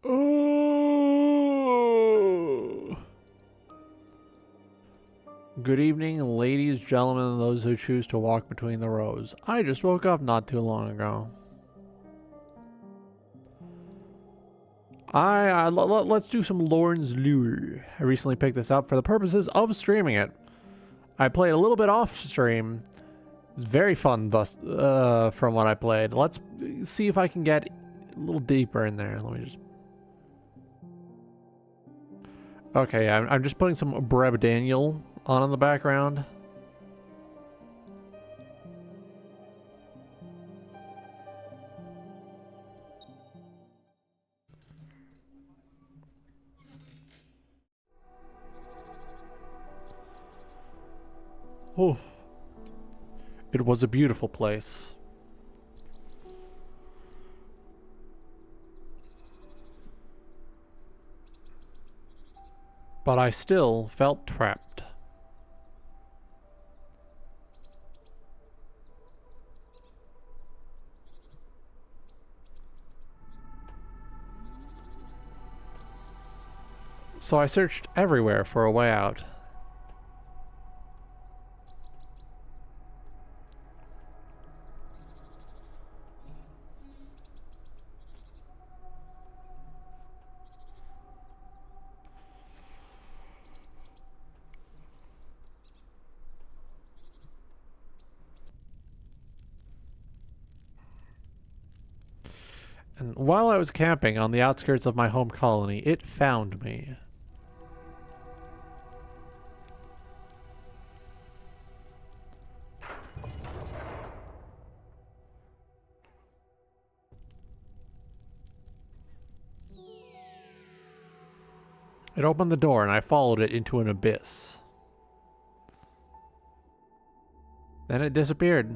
Oh. Good evening, ladies, gentlemen, and those who choose to walk between the rows. I just woke up not too long ago. Let's do some Lorne's Lure. I recently picked this up for the purposes of streaming it. I played a little bit off stream. It's very fun thus from what I played. Let's see if I can get a little deeper in there. Let me just... Okay, I'm just putting some Breb Daniel on in the background. Oh, it was a beautiful place. But I still felt trapped. So I searched everywhere for a way out. And while I was camping on the outskirts of my home colony, it found me. It opened the door and I followed it into an abyss. Then it disappeared.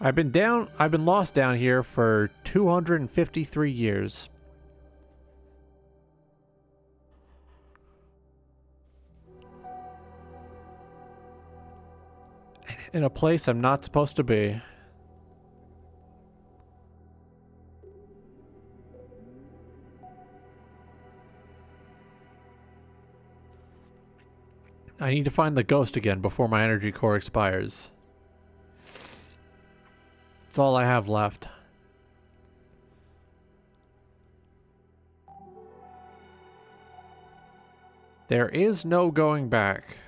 I've been lost down here for 253 years. In a place I'm not supposed to be. I need to find the ghost again before my energy core expires. That's all I have left. There is no going back.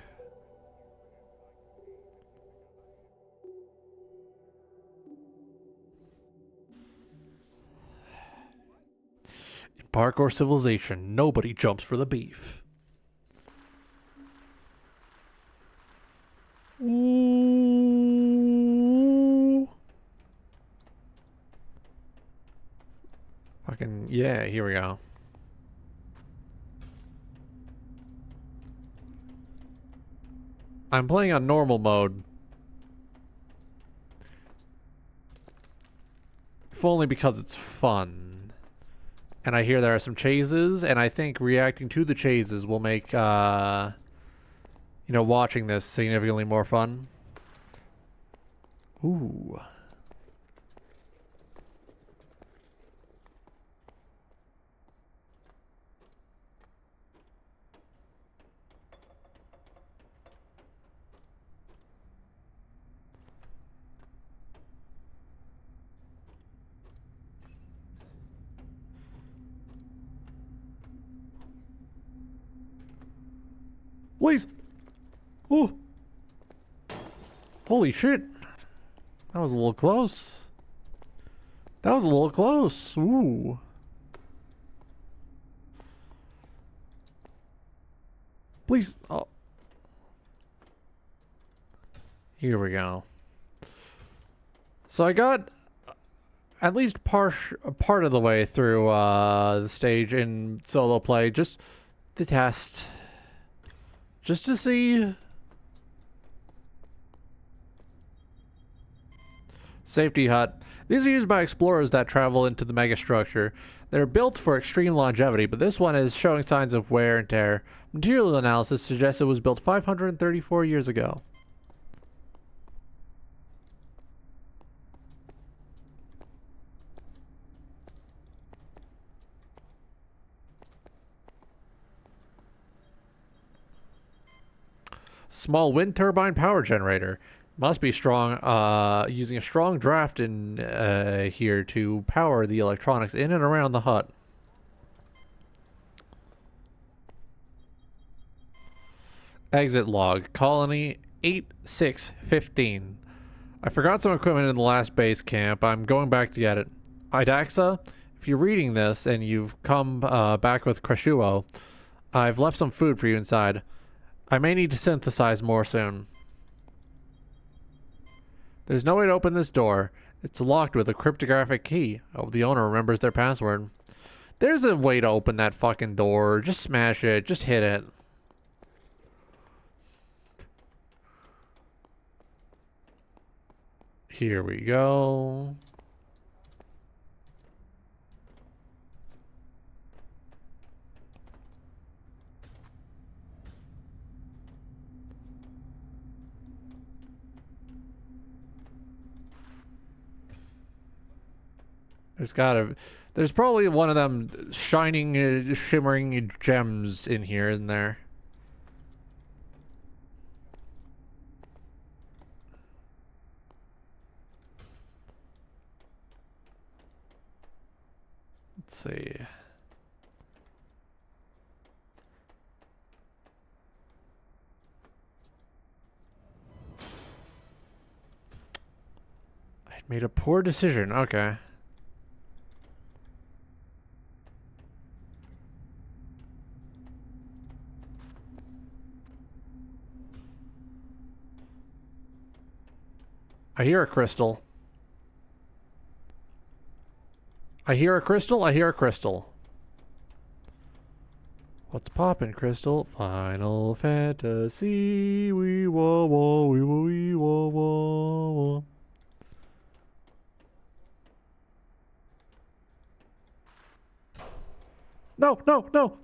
In parkour civilization, nobody jumps for the beef. Ooh. Fucking, yeah, here we go. I'm playing on normal mode. If only because it's fun. And I hear there are some chases, and I think reacting to the chases will make, you know, watching this significantly more fun. Ooh. Please! Oh! Holy shit! That was a little close. That was a little close. Ooh. Please. Oh. Here we go. So I got at least part of the way through the stage in solo play, just to test. Just to see. Safety hut. These are used by explorers that travel into the megastructure. They're built for extreme longevity, but this one is showing signs of wear and tear. Material analysis suggests it was built 534 years ago. Small wind turbine power generator. Must be strong, using a strong draft in here to power the electronics in and around the hut. Exit log. Colony 8615. I forgot some equipment in the last base camp. I'm going back to get it. Idaxa, if you're reading this and you've come back with Creshuo, I've left some food for you inside. I may need to synthesize more soon. There's no way to open this door. It's locked with a cryptographic key. I hope the owner remembers their password. There's a way to open that fucking door. Just smash it. Just hit it. Here we go. There's probably one of them shining, shimmering gems in here, isn't there? Let's see. I made a poor decision. Okay. I hear a crystal. I hear a crystal. I hear a crystal. What's poppin', Crystal? Final Fantasy. Wee wah wah wee wah wee wah wah wah. No, no, no.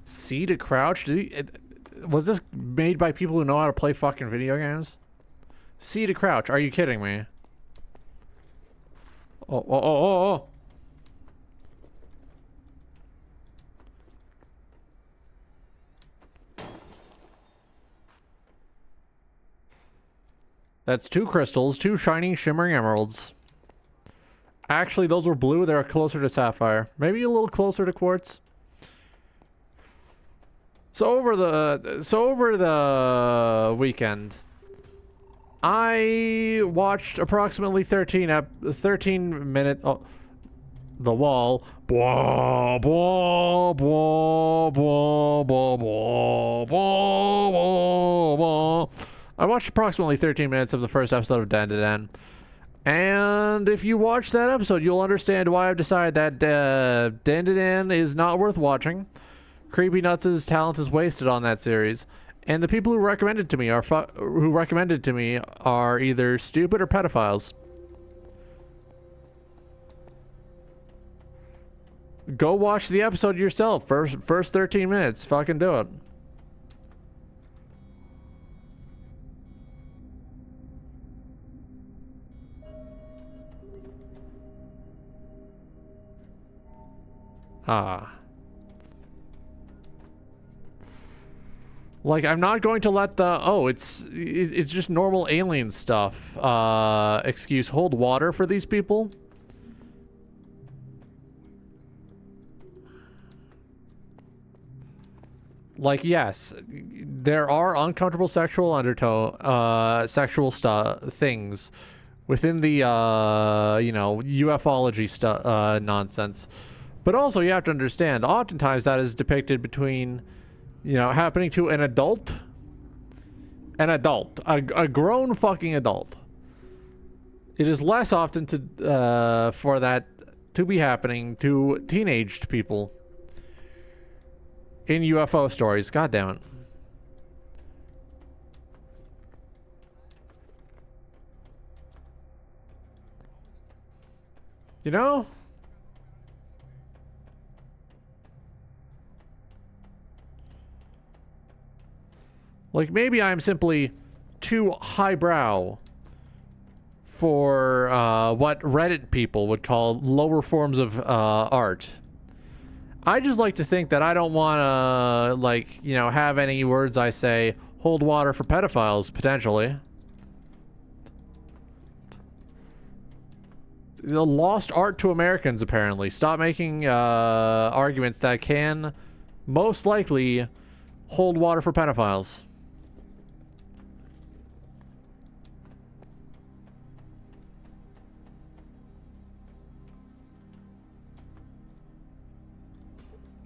C to crouch? Was this made by people who know how to play fucking video games? C to crouch. Are you kidding me? Oh, oh, oh, oh, oh. That's 2 crystals, 2 shining, shimmering emeralds. Actually, those were blue. They're closer to sapphire. Maybe a little closer to quartz. So over the weekend, I watched approximately 13 minute. Oh, the wall. Blah, blah, blah, blah, blah, blah, blah, blah, blah. I watched approximately 13 minutes of the first episode of Dan to Dan. And if you watch that episode, you'll understand why I've decided that Dan to Dan is not worth watching. Creepy Nuts' talent is wasted on that series, and the people who recommended to me are either stupid or pedophiles. Go watch the episode yourself. First 13 minutes. Fucking do it. Like, I'm not going to let the it's just normal alien stuff excuse hold water for these people. Like, yes, there are uncomfortable sexual sexual things within the ufology nonsense. But also, you have to understand, oftentimes that is depicted between, happening to an adult. A grown fucking adult. It is less often for that to be happening to teenaged people in UFO stories. God damn it. You know? Like, maybe I'm simply too highbrow for what Reddit people would call lower forms of art. I just like to think that I don't want to, like, you know, have any words I say hold water for pedophiles, potentially. The lost art to Americans, apparently. Stop making arguments that can most likely hold water for pedophiles.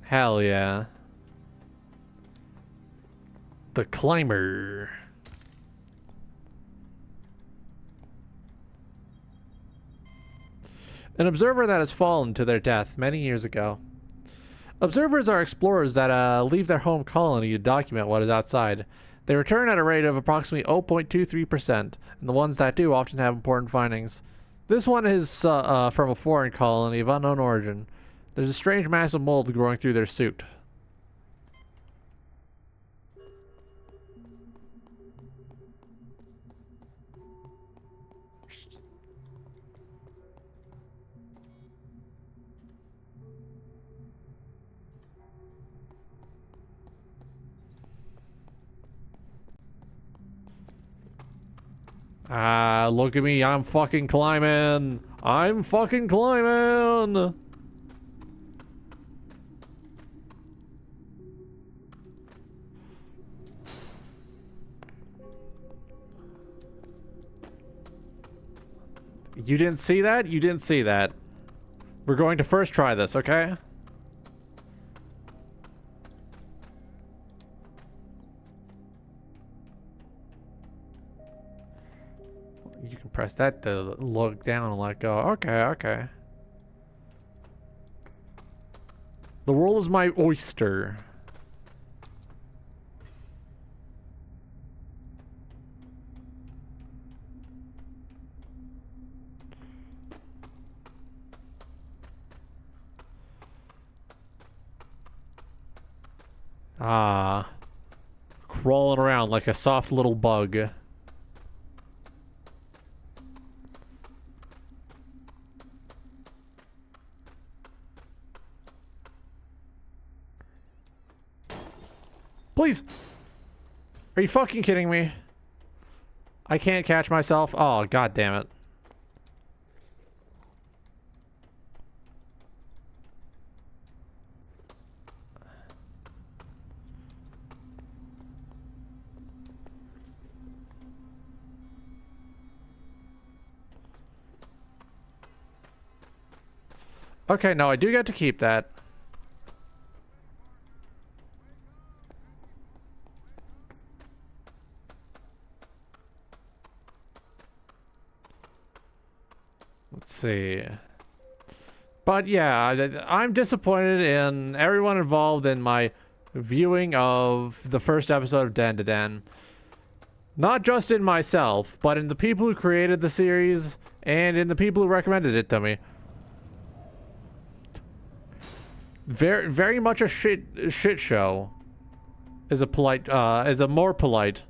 Hell yeah. The Climber. An observer that has fallen to their death many years ago. Observers are explorers that leave their home colony to document what is outside. They return at a rate of approximately 0.23%, and the ones that do often have important findings. This one is from a foreign colony of unknown origin. There's a strange mass of mold growing through their suit. Ah, look at me, I'm fucking climbing! I'm fucking climbing! You didn't see that? You didn't see that. We're going to first try this, okay? You can press that to look down and let go. Okay, okay. The world is my oyster. Ah. Crawling around like a soft little bug. Please! Are you fucking kidding me? I can't catch myself? Oh, god damn it. Okay, no, I do get to keep that. Let's see. But yeah, I'm disappointed in everyone involved in my viewing of the first episode of Den to Den. Not just in myself, but in the people who created the series and in the people who recommended it to me. Very much a shit show. Is a more polite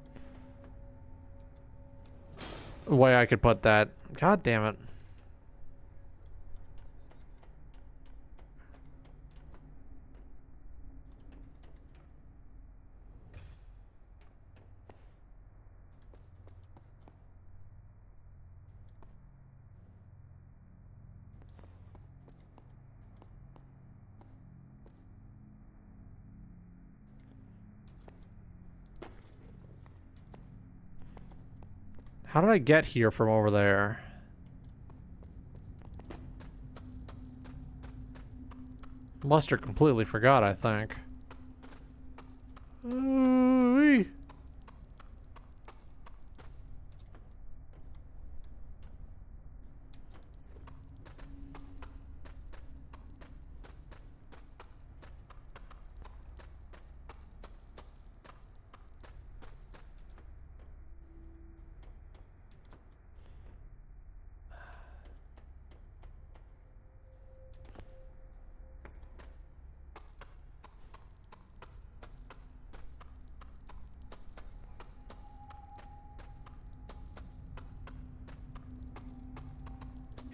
way I could put that. God damn it. How did I get here from over there? Must have completely forgot, I think. Ooh-wee.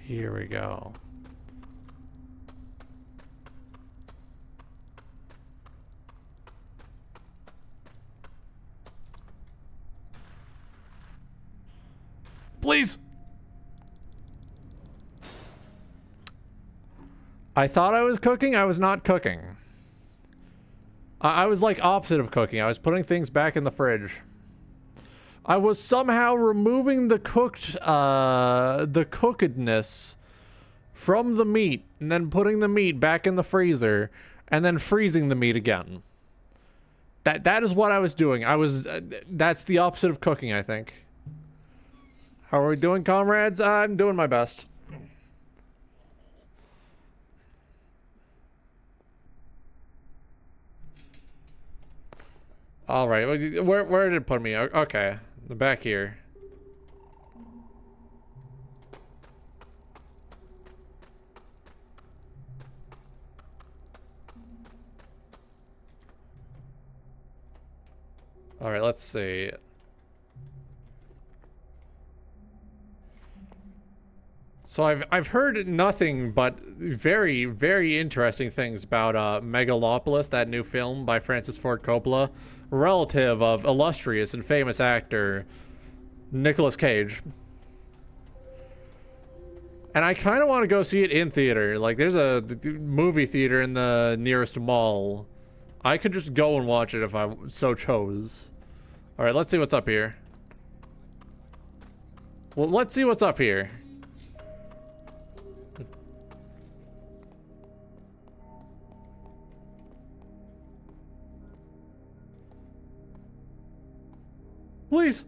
Here we go. Please. I thought I was cooking. I was not cooking. I was like opposite of cooking. I was putting things back in the fridge. I was somehow removing the cookedness from the meat and then putting the meat back in the freezer and then freezing the meat again. That is what I was doing. That's the opposite of cooking, I think. How are we doing, comrades? I'm doing my best. All right, where did it put me? Okay, the back here. All right, let's see. So I've heard nothing but very, very interesting things about Megalopolis, that new film by Francis Ford Coppola, relative of illustrious and famous actor Nicolas Cage. And I kind of want to go see it in theater. Like, there's a movie theater in the nearest mall. I could just go and watch it if I so chose. All right, let's see what's up here. Well, let's see what's up here. Please.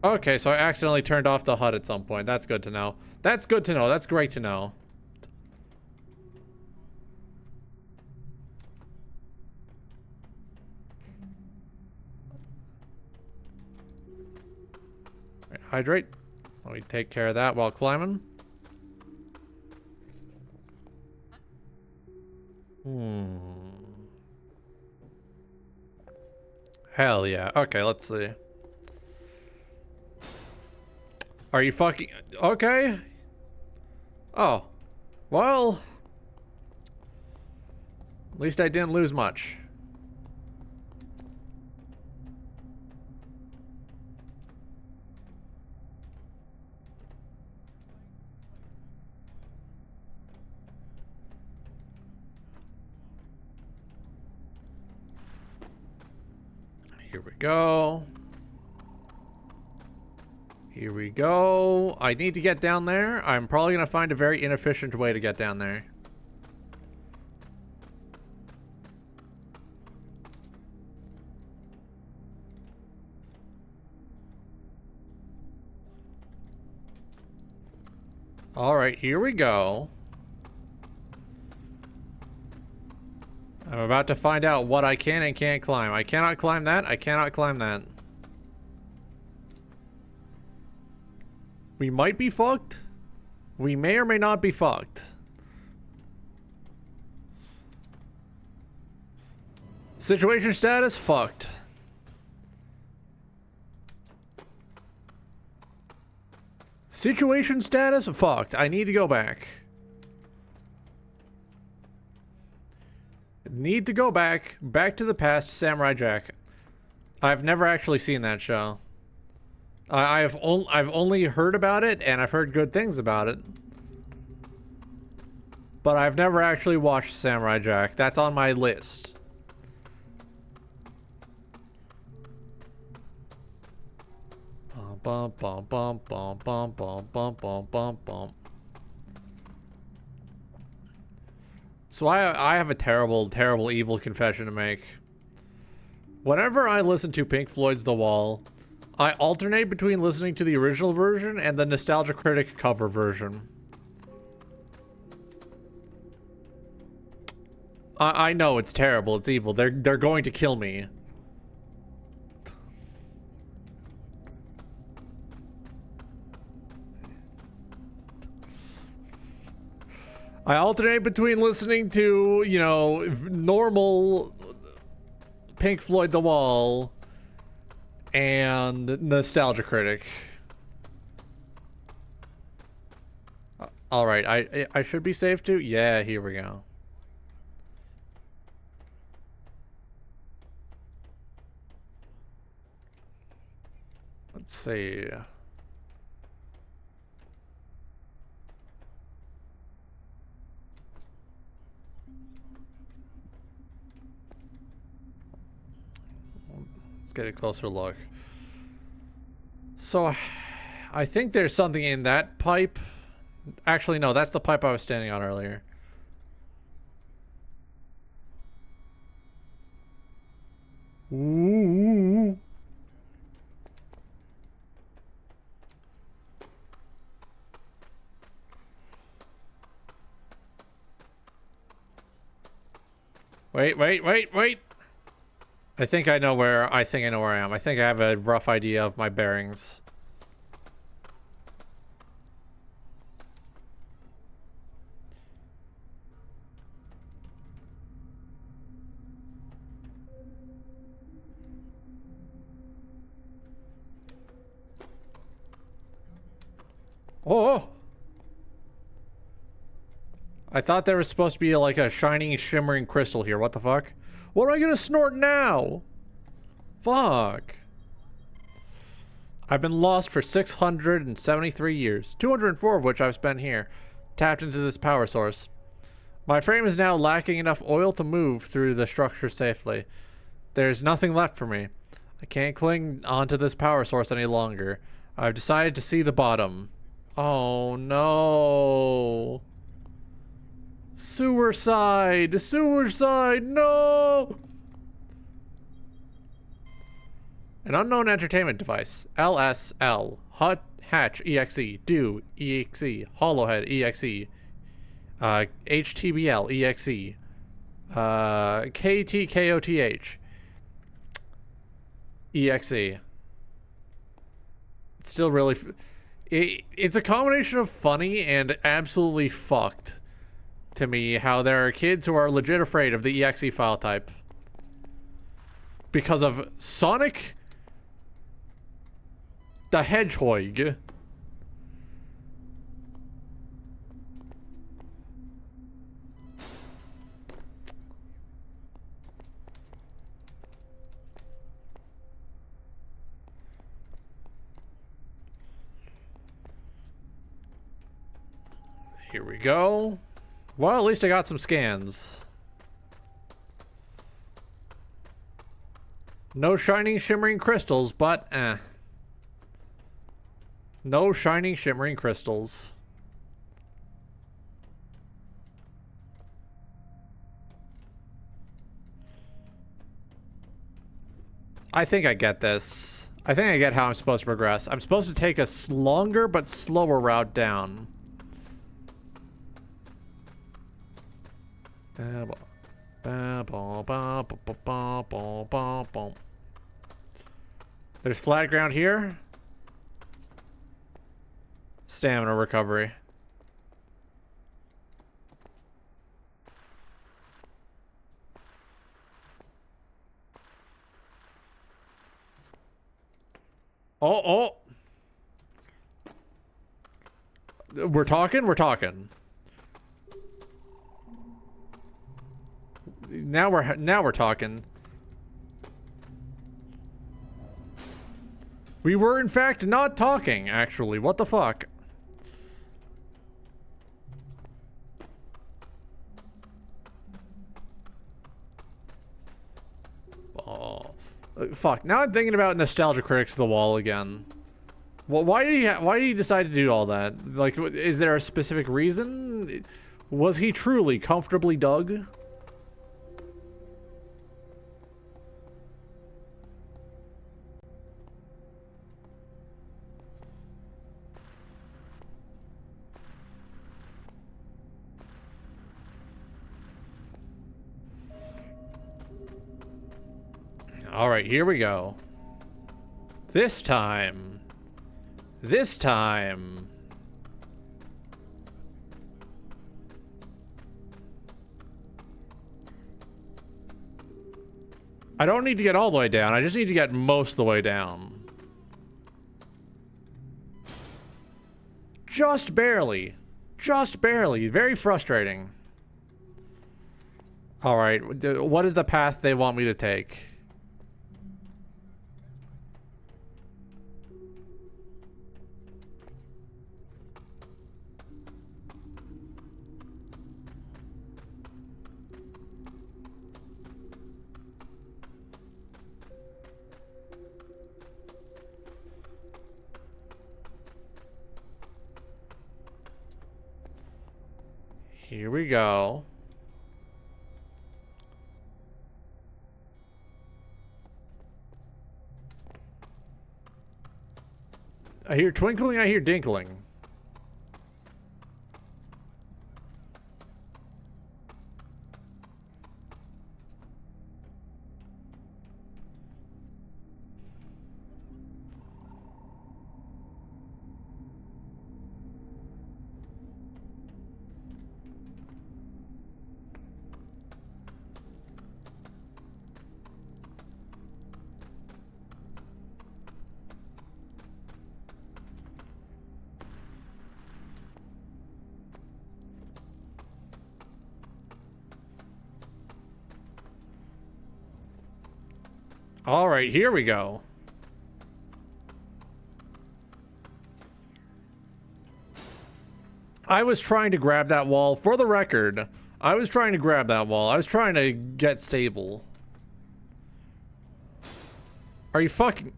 Okay, so I accidentally turned off the HUD at some point. That's good to know. That's good to know. That's great to know. Right, hydrate. Let me take care of that while climbing. Hell yeah. Okay, let's see. Are you fucking... Okay. Oh. Well. At least I didn't lose much. Here we go. Here we go. I need to get down there. I'm probably going to find a very inefficient way to get down there. All right, here we go. I'm about to find out what I can and can't climb. I cannot climb that. I cannot climb that. We might be fucked. We may or may not be fucked. Situation status, fucked. Situation status, fucked. I need to go back. Need to go back to the past, Samurai Jack. I've never actually seen that show. I've only heard about it, and I've heard good things about it. But I've never actually watched Samurai Jack. That's on my list. Bum bum bum bum bum bum bum bum bum bum. So I have a terrible, terrible evil confession to make. Whenever I listen to Pink Floyd's The Wall, I alternate between listening to the original version and the Nostalgia Critic cover version. I know it's terrible, it's evil. They're going to kill me. I alternate between listening to, you know, normal Pink Floyd The Wall and Nostalgia Critic. All right, I should be safe too. Yeah, here we go. Let's see. Let's get a closer look. So, I think there's something in that pipe. Actually, no, that's the pipe I was standing on earlier. Ooh. Wait. I think I know where I am. I think I have a rough idea of my bearings. Oh! I thought there was supposed to be like a shining, shimmering crystal here. What the fuck? What am I gonna snort now? Fuck. I've been lost for 673 years, 204 of which I've spent here, tapped into this power source. My frame is now lacking enough oil to move through the structure safely. There's nothing left for me. I can't cling onto this power source any longer. I've decided to see the bottom. Oh no. Suicide! Suicide! No! An unknown entertainment device. LSL. Hut Hatch EXE. Do EXE. Hollowhead EXE. HTBL EXE. KTKOTH. EXE. It's still really... It's a combination of funny and absolutely fucked to me how there are kids who are legit afraid of the EXE file type. Because of Sonic the Hedgehog. Here we go. Well, at least I got some scans. No shining, shimmering crystals, but no shining, shimmering crystals. I think I get this. I think I get how I'm supposed to progress. I'm supposed to take a longer but slower route down. There's flat ground here. Stamina recovery. Oh. We're talking? Now we're talking. We were in fact not talking, actually. What the fuck? Oh, fuck. Now I'm thinking about Nostalgia Critics of the Wall again. Well, why did he decide to do all that? Like, is there a specific reason? Was he truly comfortably dug? All right, here we go. This time. I don't need to get all the way down. I just need to get most of the way down. Just barely. Just barely. Very frustrating. Alright, what is the path they want me to take? Here we go. I hear twinkling, I hear dinkling. All right, here we go. I was trying to grab that wall. For the record, I was trying to grab that wall. I was trying to get stable. Are you fucking...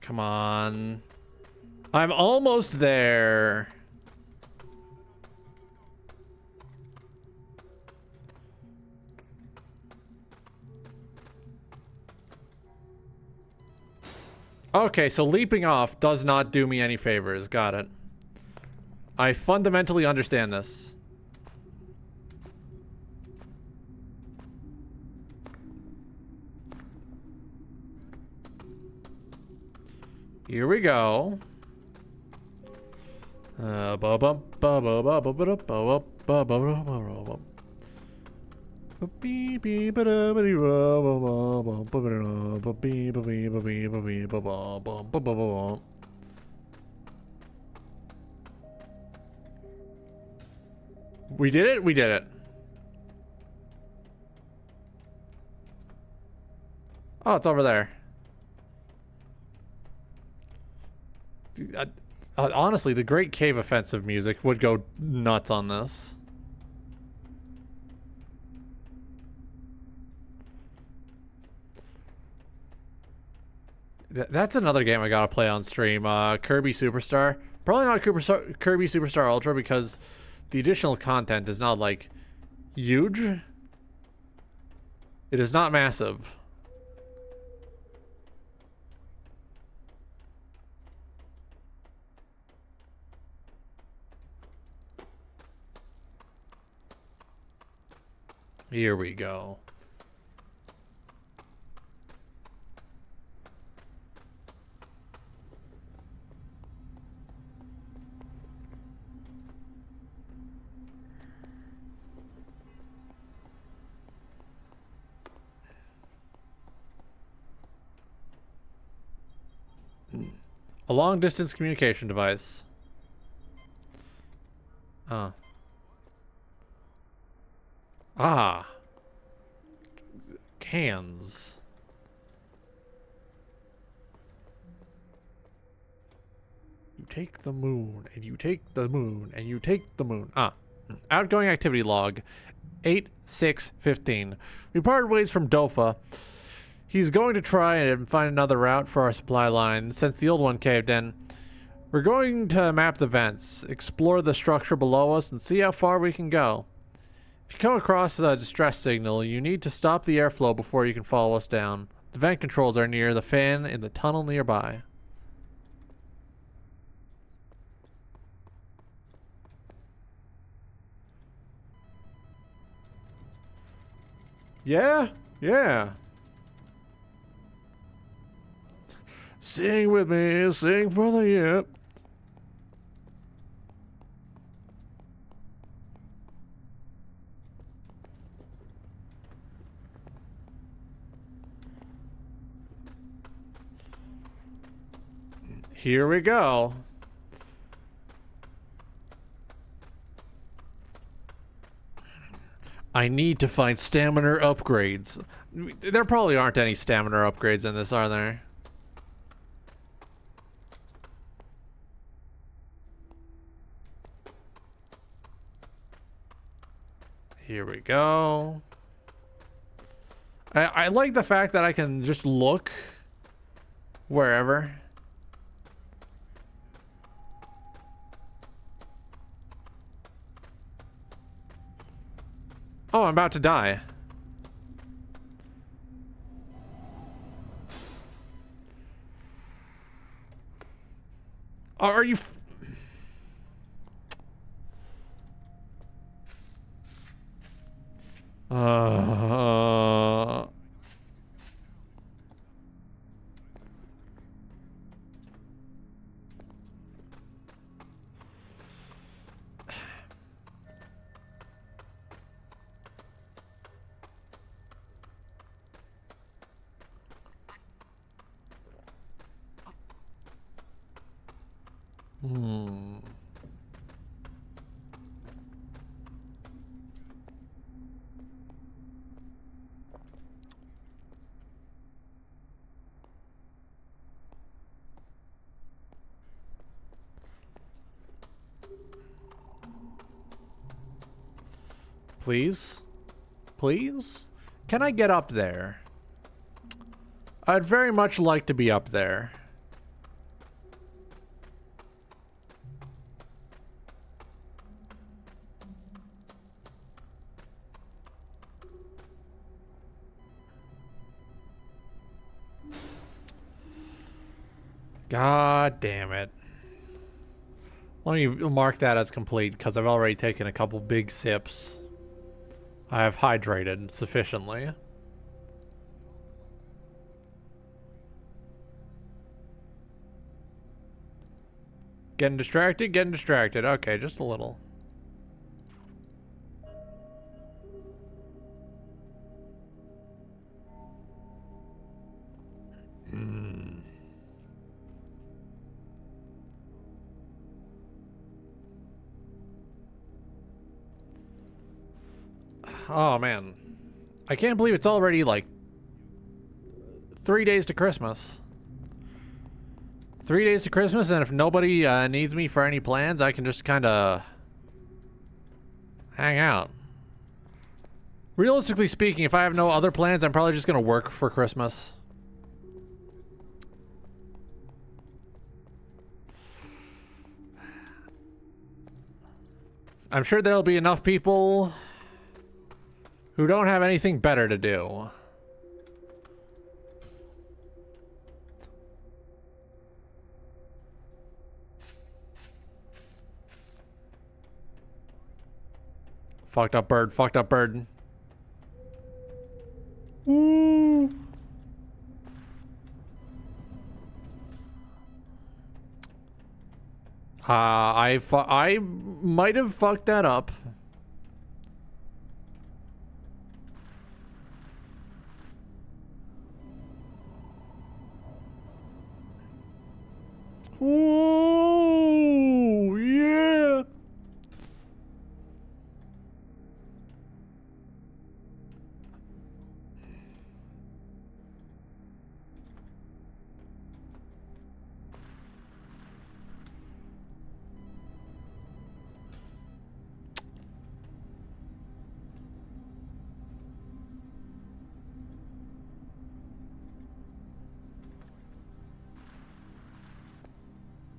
Come on. I'm almost there. Okay, so leaping off does not do me any favors. Got it. I fundamentally understand this. Here we go. We did it? We did it. Oh, it's over there. Honestly, the Great Cave Offensive music would go nuts on this. That's another game I gotta play on stream. Kirby Superstar. Probably not Kirby Superstar Ultra because the additional content is not, like, huge. It is not massive. Here we go. A long-distance communication device. Ah. Cans. You take the moon, and you take the moon, and you take the moon. Outgoing activity log. 8/6/15. We parted ways from Dofa. He's going to try and find another route for our supply line since the old one caved in. We're going to map the vents, explore the structure below us, and see how far we can go. If you come across a distress signal, you need to stop the airflow before you can follow us down. The vent controls are near the fan in the tunnel nearby. Yeah, yeah. Sing with me, sing for the yep. Here we go. I need to find stamina upgrades. There probably aren't any stamina upgrades in this, are there? Here we go. I like the fact that I can just look wherever. Oh, I'm about to die. Are you... Please? Please? Can I get up there? I'd very much like to be up there. God damn it. Let me mark that as complete because I've already taken a couple big sips. I have hydrated sufficiently. Getting distracted? Getting distracted. Okay, just a little. Oh, man. I can't believe it's already, like, 3 days to Christmas. 3 days to Christmas, and if nobody needs me for any plans, I can just kind of hang out. Realistically speaking, if I have no other plans, I'm probably just going to work for Christmas. I'm sure there'll be enough people who don't have anything better to do. Fucked up bird, fucked up bird. Woo! I might have fucked that up. Ooh, yeah.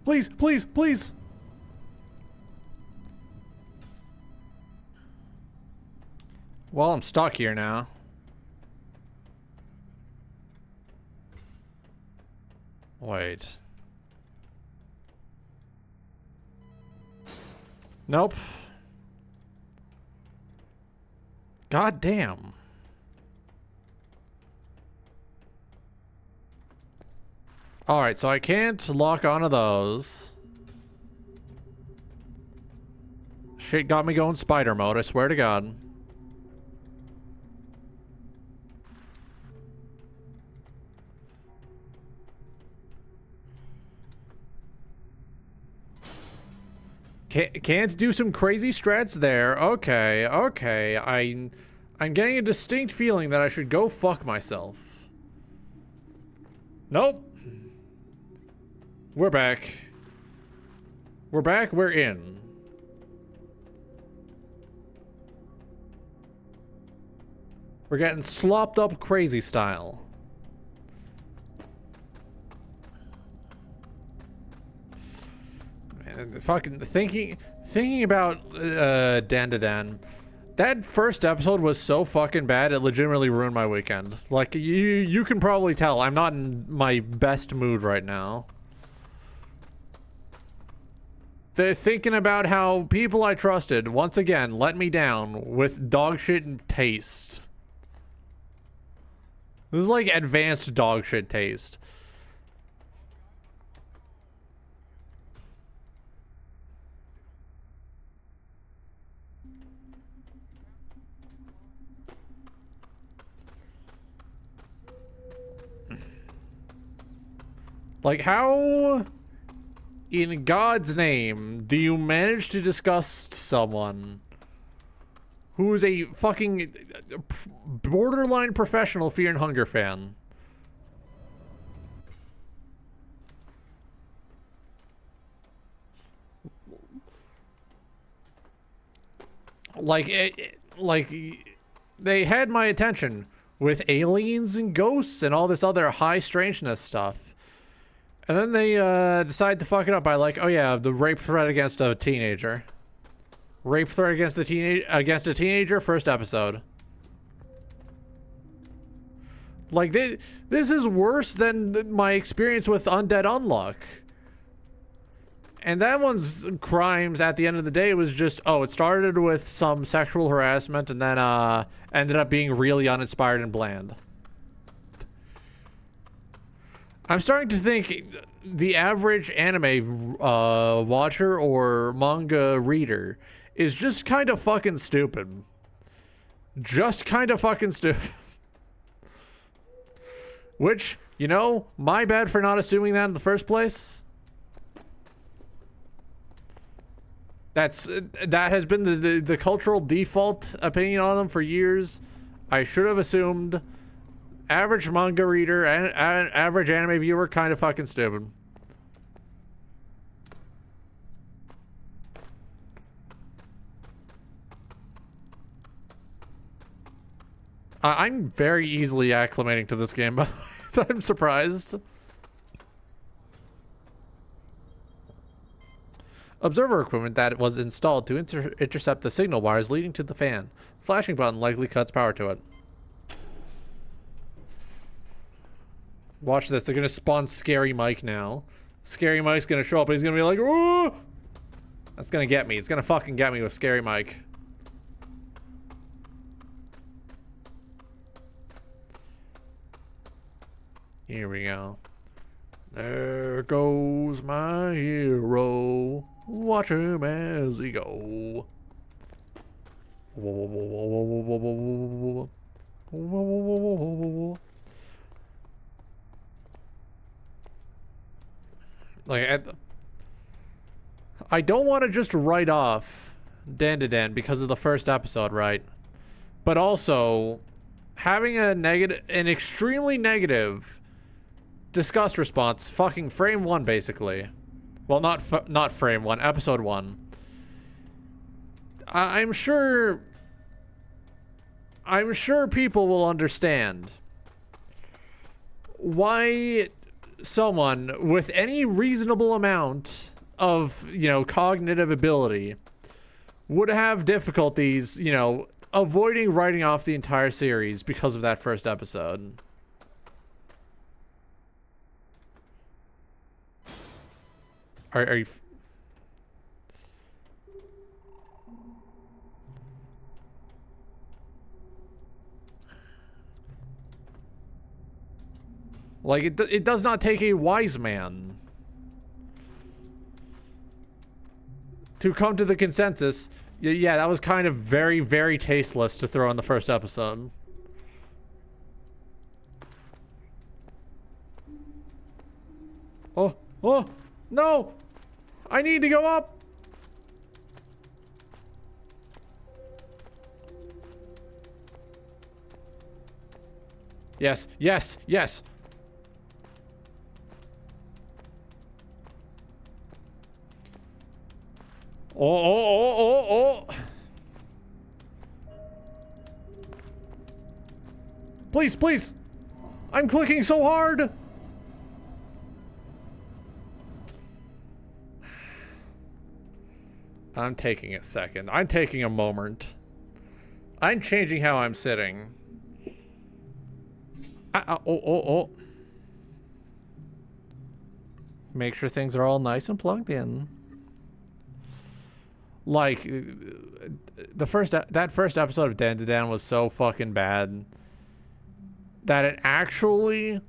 Please, please, please. Well, I'm stuck here now. Wait. Nope. God damn. Alright, so I can't lock onto those. Shit got me going spider mode, I swear to God. Can't do some crazy strats there. Okay, okay. I'm getting a distinct feeling that I should go fuck myself. Nope. We're back. We're back, we're in. We're getting slopped up crazy style. Man, fucking thinking about Dan. That first episode was so fucking bad it legitimately ruined my weekend. Like you can probably tell I'm not in my best mood right now. They're thinking about how people I trusted once again let me down with dog shit taste. This is like advanced dog shit taste. Like, how in God's name do you manage to disgust someone who's a fucking borderline professional Fear and Hunger fan? Like, they had my attention with aliens and ghosts and all this other high strangeness stuff. And then they decide to fuck it up by like, oh yeah, the rape threat against a teenager. Rape threat against a teenager, first episode. Like this is worse than my experience with Undead Unluck. And that one's crimes at the end of the day was just, oh, it started with some sexual harassment and then ended up being really uninspired and bland. I'm starting to think the average anime watcher or manga reader is just kind of fucking stupid. Just kind of fucking stupid. Which, you know, my bad for not assuming that in the first place. That has been the cultural default opinion on them for years. I should have assumed average manga reader and average anime viewer kind of fucking stupid. I'm very easily acclimating to this game, but I'm surprised. Observer equipment that was installed to intercept the signal wires leading to the fan. Flashing button likely cuts power to it. Watch this. They're going to spawn Scary Mike now. Scary Mike's going to show up and he's going to be like, ooh! That's going to get me. It's going to fucking get me with Scary Mike. Here we go. There goes my hero. Watch him as he go. Like, I don't want to just write off Dan because of the first episode, right? But also, having an extremely negative disgust response, fucking frame 1 basically. Well, not frame 1, episode 1. I'm sure people will understand why someone with any reasonable amount of, you know, cognitive ability would have difficulties, you know, avoiding writing off the entire series because of that first episode. Are you... Like, it does not take a wise man to come to the consensus. Yeah, that was kind of very, very tasteless to throw in the first episode. Oh, oh, no! I need to go up! Yes, yes, yes! Oh. Please, please! I'm clicking so hard! I'm taking a second. I'm taking a moment. I'm changing how I'm sitting. Oh. Make sure things are all nice and plugged in. Like, that first episode of Dan to Dan was so fucking bad that it actually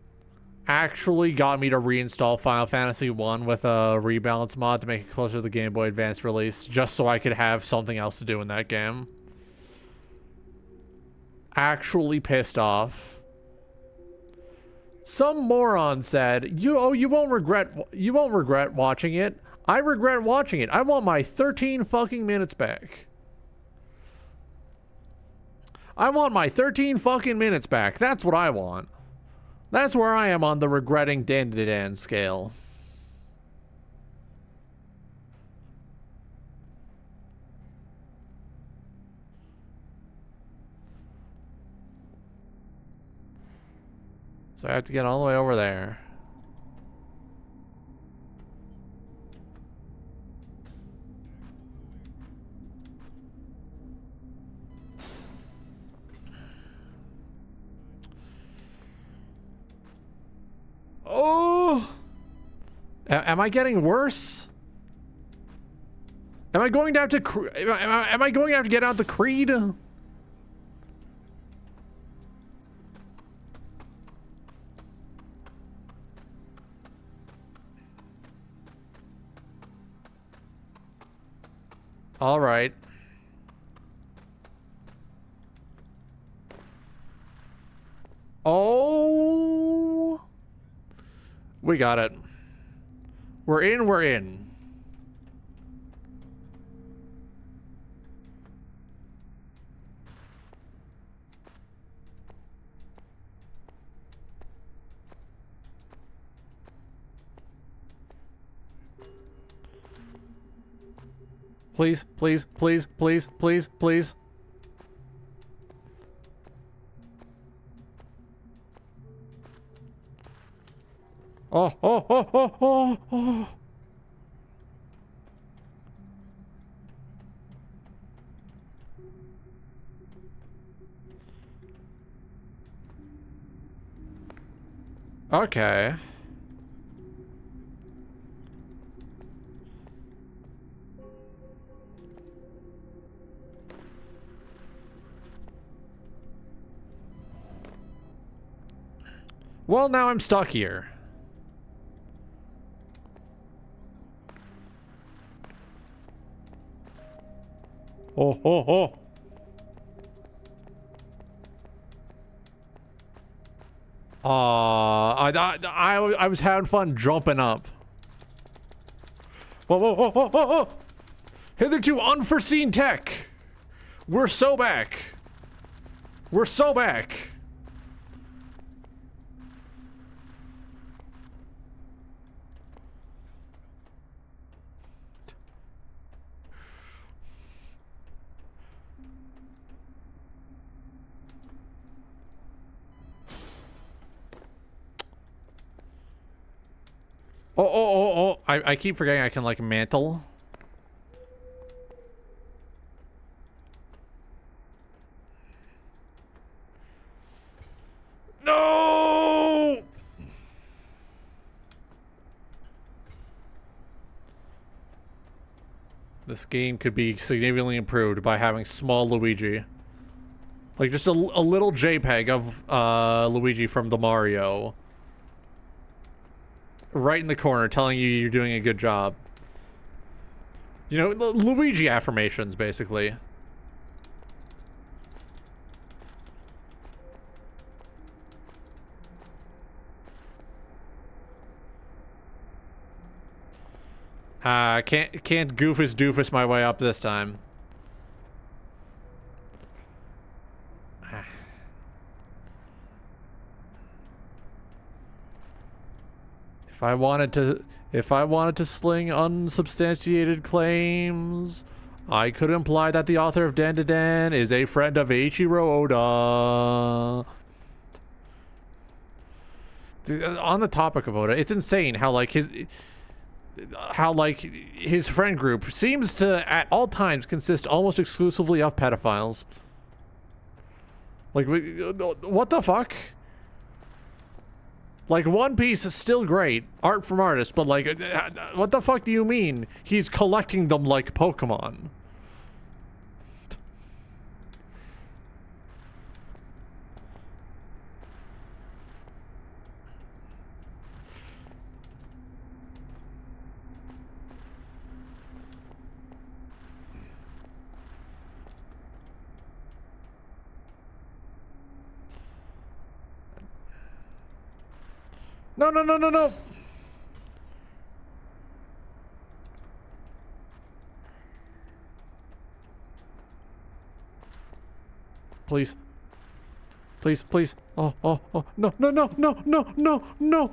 got me to reinstall Final Fantasy 1 with a rebalance mod to make it closer to the Game Boy Advance release, just so I could have something else to do in that game. Actually pissed off. Some moron said, you won't regret watching it. I regret watching it. I want my 13 fucking minutes back. I want my 13 fucking minutes back. That's what I want. That's where I am on the regretting Dan to Dan scale. So I have to get all the way over there. Oh! Am I getting worse? Am I going to have to am I going to have to get out the Creed? All right. Oh, we got it. We're in. Please. Oh. Okay. Well, now I'm stuck here. Oh. I was having fun jumping up. Whoa. Hitherto unforeseen tech. We're so back. Oh. I keep forgetting I can, like, mantle. No! This game could be significantly improved by having small Luigi. Like, just a little JPEG of Luigi from the Mario. right in the corner telling you you're doing a good job. You know, Luigi affirmations, basically. Can't goofus doofus my way up this time. If I wanted to sling unsubstantiated claims, I could imply that the author of Dan to Dan is a friend of Eiichiro Oda. On the topic of Oda, it's insane how his friend group seems to at all times consist almost exclusively of pedophiles. Like, what the fuck? Like, One Piece is still great, art from artists, but like, what the fuck do you mean he's collecting them like Pokemon? No, no, no, no, no. Please. Please, please. Oh, oh, oh. No, no, no, no, no, no, no,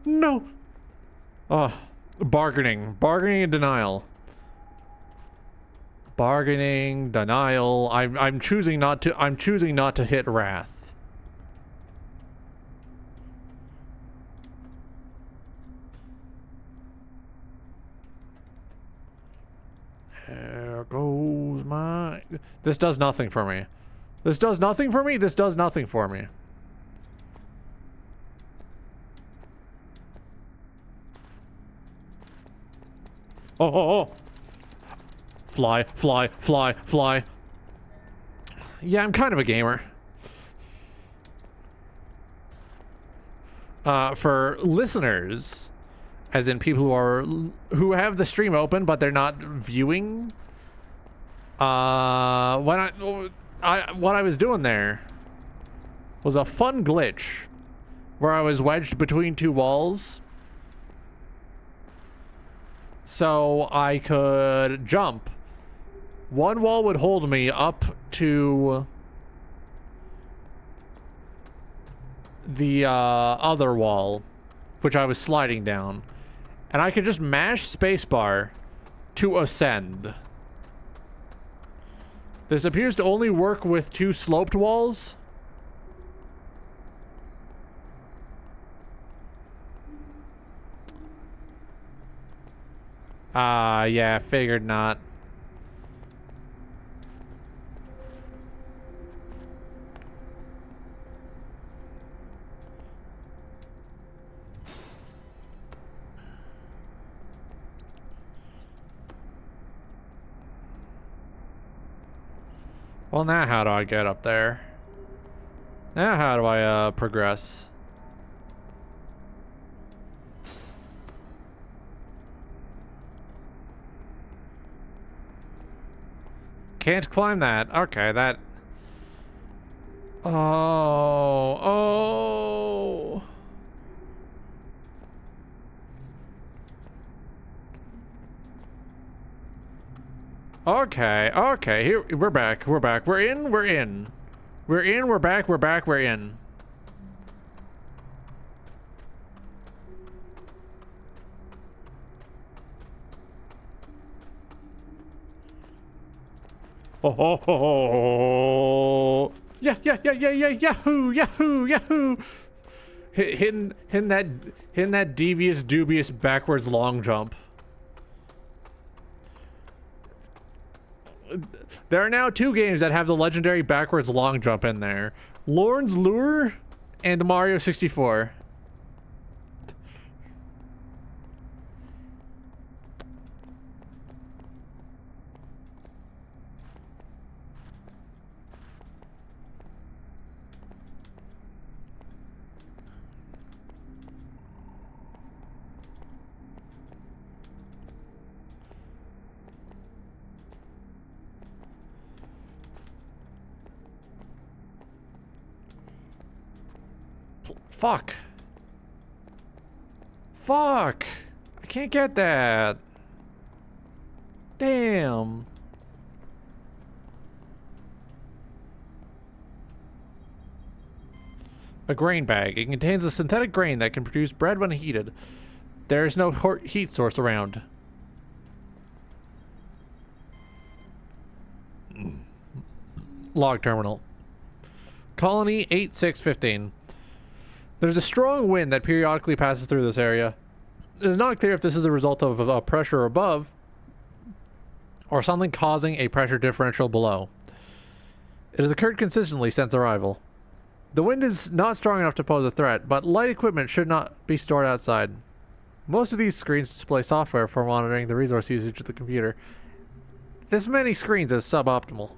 no, no. Bargaining. Bargaining and denial. Bargaining, denial. I'm choosing not to hit wrath. There goes my... This does nothing for me. This does nothing for me. This does nothing for me. Oh, oh, oh. Fly, fly, fly, fly. Yeah, I'm kind of a gamer. For listeners, as in people who have the stream open but they're not viewing, what I was doing there was a fun glitch where I was wedged between two walls, so I could jump. One wall would hold me up to the other wall, which I was sliding down, and I could just mash spacebar to ascend. This appears to only work with two sloped walls. Yeah, figured not. Well, now how do I get up there? Now how do I progress? Can't climb that. Okay, that... Oh, oh. Okay, okay, here, we're back, we're back. We're in, we're in. We're in, we're back, we're back, we're in. Oh, ho, ho, ho. Yeah, yeah, yeah, yeah, yeah, yahoo, yahoo, yahoo. Hitting that devious, dubious backwards long jump. There are now two games that have the legendary backwards long jump in there. Lorne's Lure and Mario 64. Fuck. Fuck! I can't get that. Damn. A grain bag. It contains a synthetic grain that can produce bread when heated. There is no heat source around. Log terminal. Colony 8615. There's a strong wind that periodically passes through this area. It is not clear if this is a result of pressure above or something causing a pressure differential below. It has occurred consistently since arrival. The wind is not strong enough to pose a threat, but light equipment should not be stored outside. Most of these screens display software for monitoring the resource usage of the computer. This many screens is suboptimal.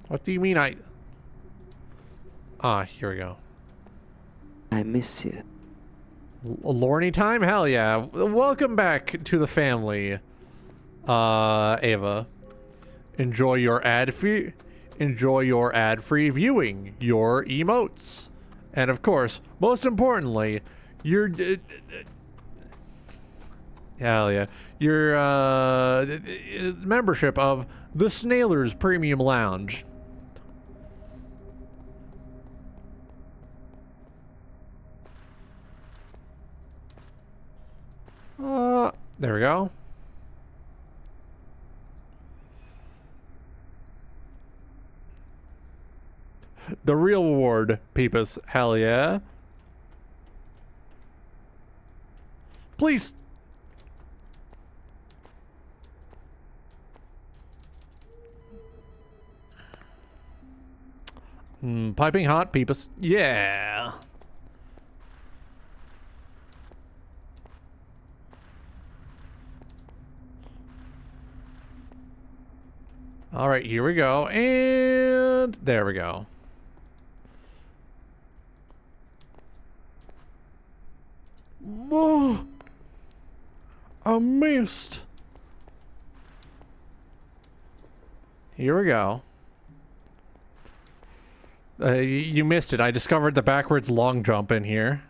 What do you mean Ah, here we go. I miss you. Lorny time? Hell yeah. Welcome back to the family, Ava. Enjoy your ad-free viewing, your emotes, and of course, most importantly, your hell yeah, your membership of the Snailers Premium Lounge. There we go. The real reward, Peepus. Hell yeah. Please. Piping hot, Peepus. Yeah. All right, here we go. And there we go. Oh, I missed. Here we go. You missed it. I discovered the backwards long jump in here.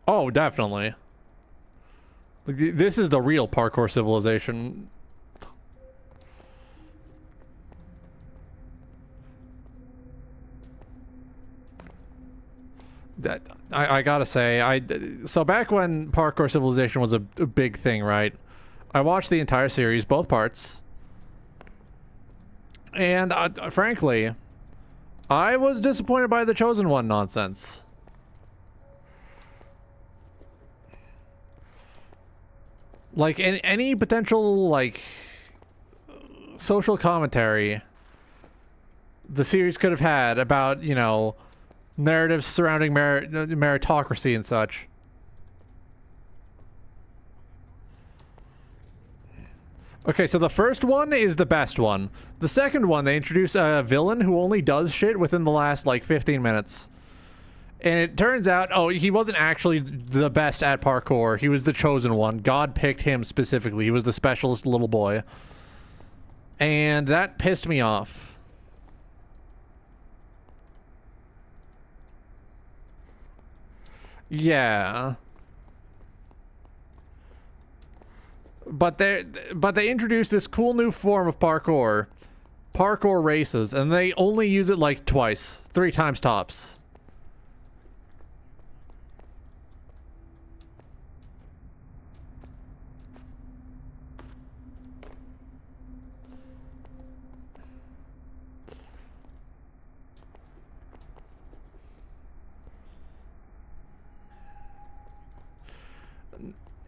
Oh, definitely. This is the real parkour civilization. That I gotta say, so back when parkour civilization was a big thing, right? I watched the entire series, both parts, and frankly, I was disappointed by the Chosen One nonsense. Like, any potential, like, social commentary the series could have had about, you know, narratives surrounding meritocracy and such. Okay, so the first one is the best one. The second one, they introduce a villain who only does shit within the last, like, 15 minutes. And it turns out, oh, he wasn't actually the best at parkour. He was the chosen one. God picked him specifically. He was the specialist little boy. And that pissed me off. Yeah. But they introduced this cool new form of parkour races, and they only use it like twice, 3 times tops.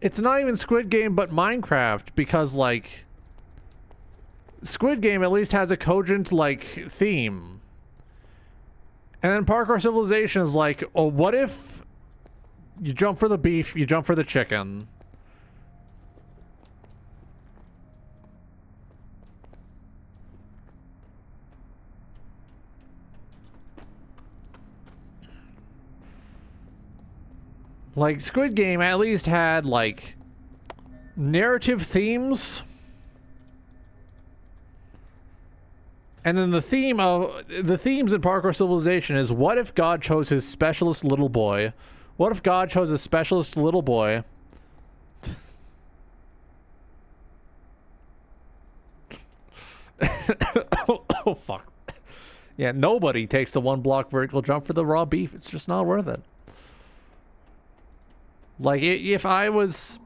It's not even Squid Game, but Minecraft, because, like, Squid Game at least has a cogent, like, theme. And then Parkour Civilization is like, oh, what if you jump for the beef, you jump for the chicken? Like, Squid Game at least had, like, narrative themes. And then the themes in Parkour Civilization is, what if God chose his specialist little boy? What if God chose a specialist little boy? Oh, fuck. Yeah, nobody takes the 1 block vertical jump for the raw beef. It's just not worth it. Like, if I was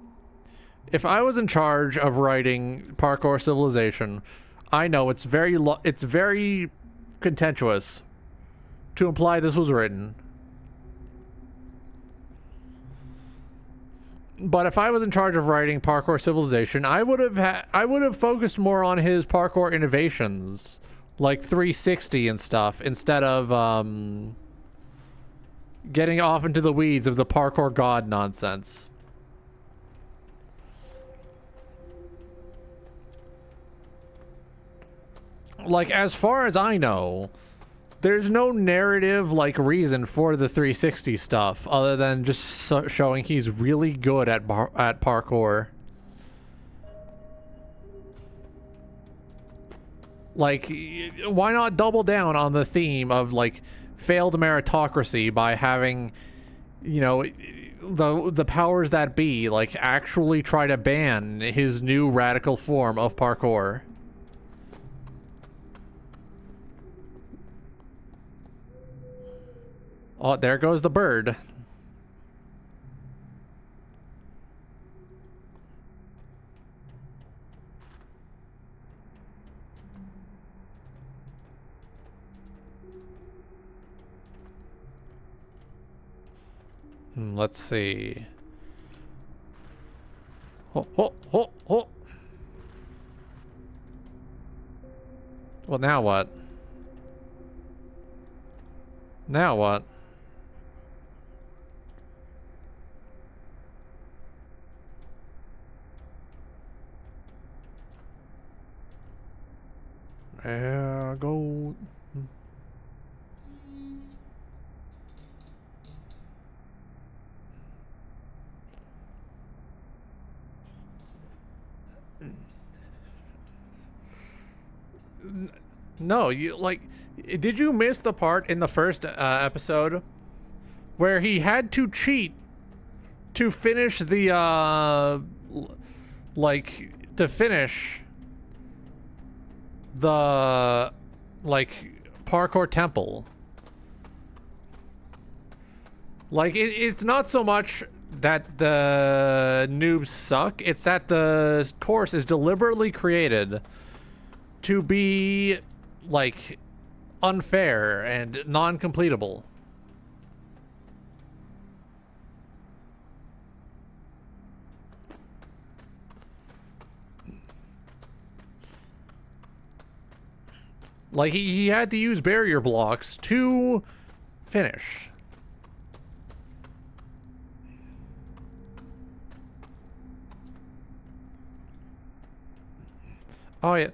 in charge of writing Parkour Civilization, I know it's very contentious to imply this was written. But if I was in charge of writing Parkour Civilization, I would have focused more on his parkour innovations, like 360 and stuff, instead of getting off into the weeds of the parkour god nonsense. Like, as far as I know, there's no narrative, like, reason for the 360 stuff other than just showing he's really good at parkour. Like, why not double down on the theme of, like, failed meritocracy by having, you know, the powers that be, like, actually try to ban his new radical form of parkour? Oh, there goes the bird. Let's see. Ho, ho, ho, ho. Well, now what? Now what? There go. No, did you miss the part in the first episode where he had to cheat to finish the, to finish the, parkour temple? Like, it's not so much that the noobs suck, it's that the course is deliberately created to be, like, unfair and non-completable. Like, he had to use barrier blocks to finish. Oh, yeah.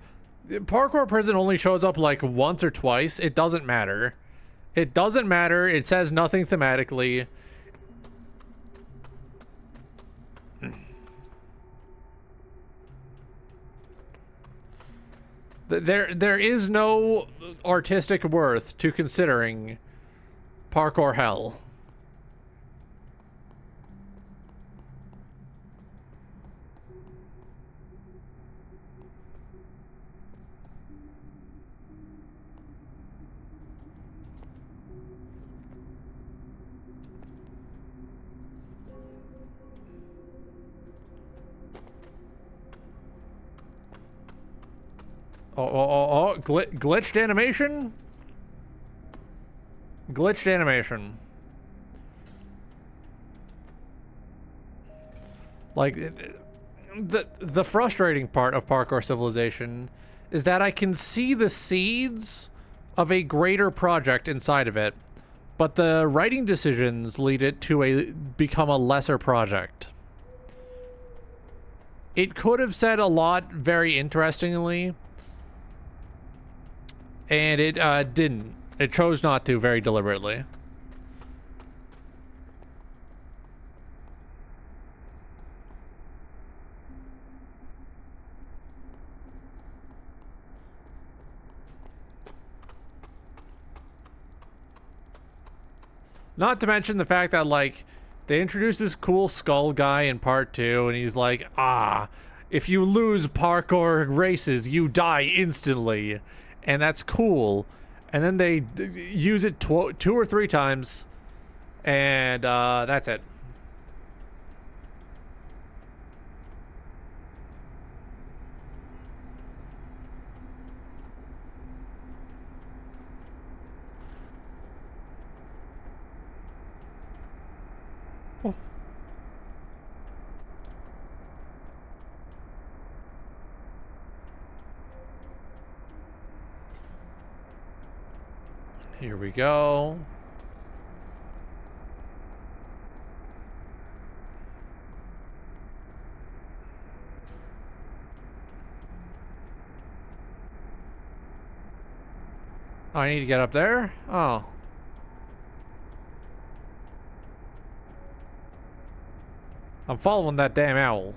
Parkour Prison only shows up, like, once or twice. It doesn't matter. It doesn't matter. It says nothing thematically. There is no artistic worth to considering parkour hell. Glitched animation? Glitched animation. Like, the frustrating part of Parkour Civilization is that I can see the seeds of a greater project inside of it, but the writing decisions lead it to become a lesser project. It could have said a lot very interestingly, and it didn't. It chose not to very deliberately. Not to mention the fact that, like, they introduced this cool skull guy in part 2, and he's like, if you lose parkour races, you die instantly. And that's cool. And then they use it 2 or 3 times, and that's it. Here we go. Oh, I need to get up there? Oh. I'm following that damn owl.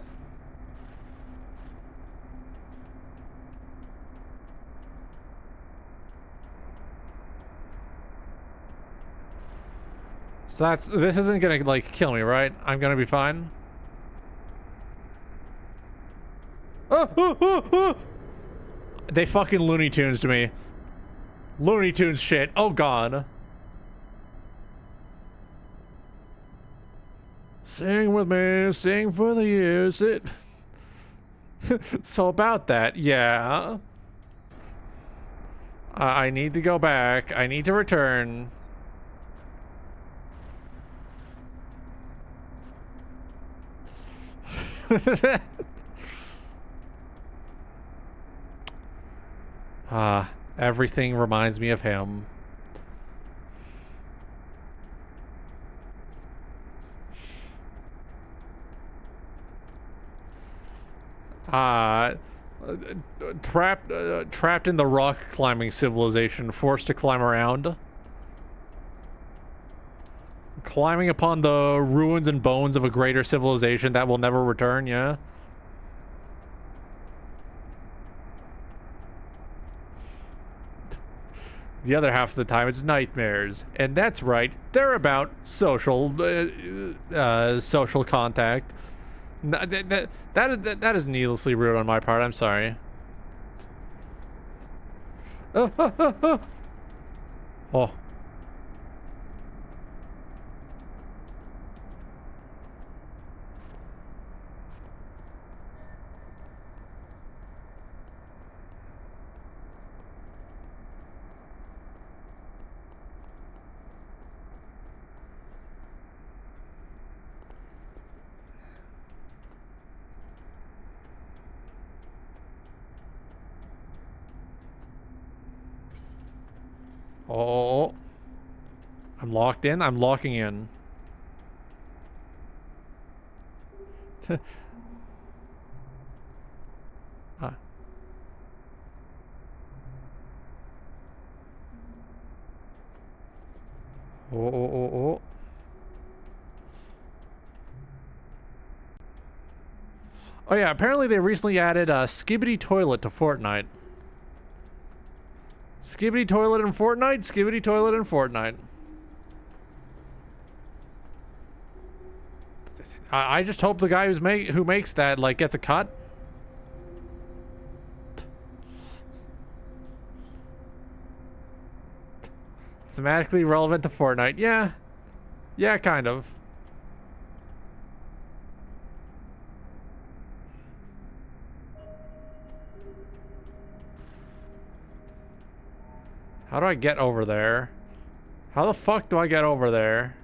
So this isn't gonna, like, kill me, right? I'm gonna be fine. They fucking Looney Tunes to me. Looney Tunes shit. Oh god. Sing with me, sing for the years. So about that, yeah. I need to go back. I need to return. Everything reminds me of him. Trapped in the rock climbing civilization, forced to climb around. Climbing upon the ruins and bones of a greater civilization that will never return, yeah? The other half of the time, it's nightmares. And that's right, they're about social contact. That is needlessly rude on my part, I'm sorry. Oh. Oh. I'm locked in. I'm locking in. Oh. Oh yeah, apparently they recently added a Skibbity Toilet to Fortnite. Skibbity Toilet in Fortnite? Skibbity Toilet in Fortnite. I just hope the guy who makes that, like, gets a cut. Thematically relevant to Fortnite. Yeah. Yeah, kind of. How do I get over there? How the fuck do I get over there?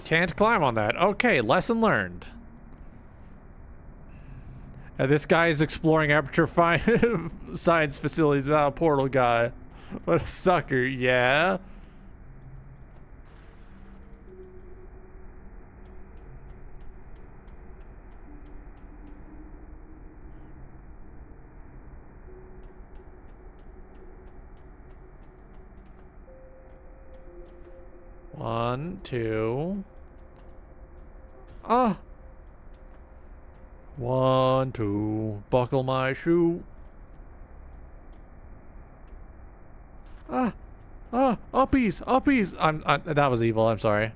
Can't climb on that. Okay, lesson learned. This guy is exploring aperture science facilities without a portal guy. What a sucker, yeah. One, two. Ah. 1, 2, buckle my shoe. Ah. Ah, uppies, uppies. That was evil. I'm sorry.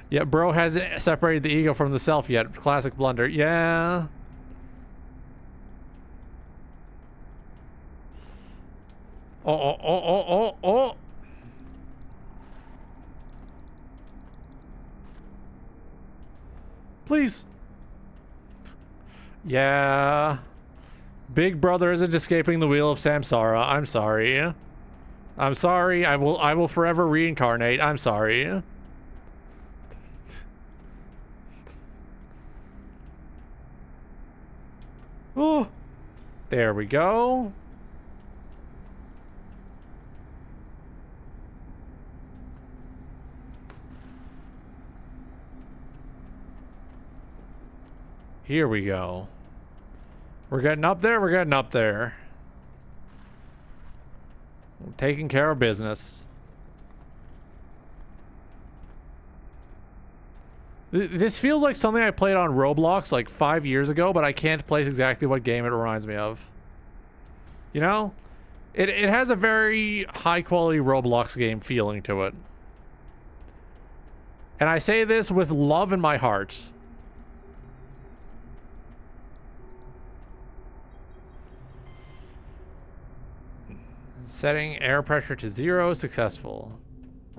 Yeah, bro hasn't separated the ego from the self yet. Classic blunder. Yeah. Oh, oh, oh, oh, oh, oh. Please. Yeah. Big brother isn't escaping the wheel of samsara. I'm sorry. I'm sorry. I will forever reincarnate. I'm sorry. Oh. There we go. Here we go. We're getting up there. We're getting up there. We're taking care of business. This feels like something I played on Roblox like 5 years ago, but I can't place exactly what game it reminds me of. You know? It has a very high quality Roblox game feeling to it. And I say this with love in my heart. Setting air pressure to 0, successful.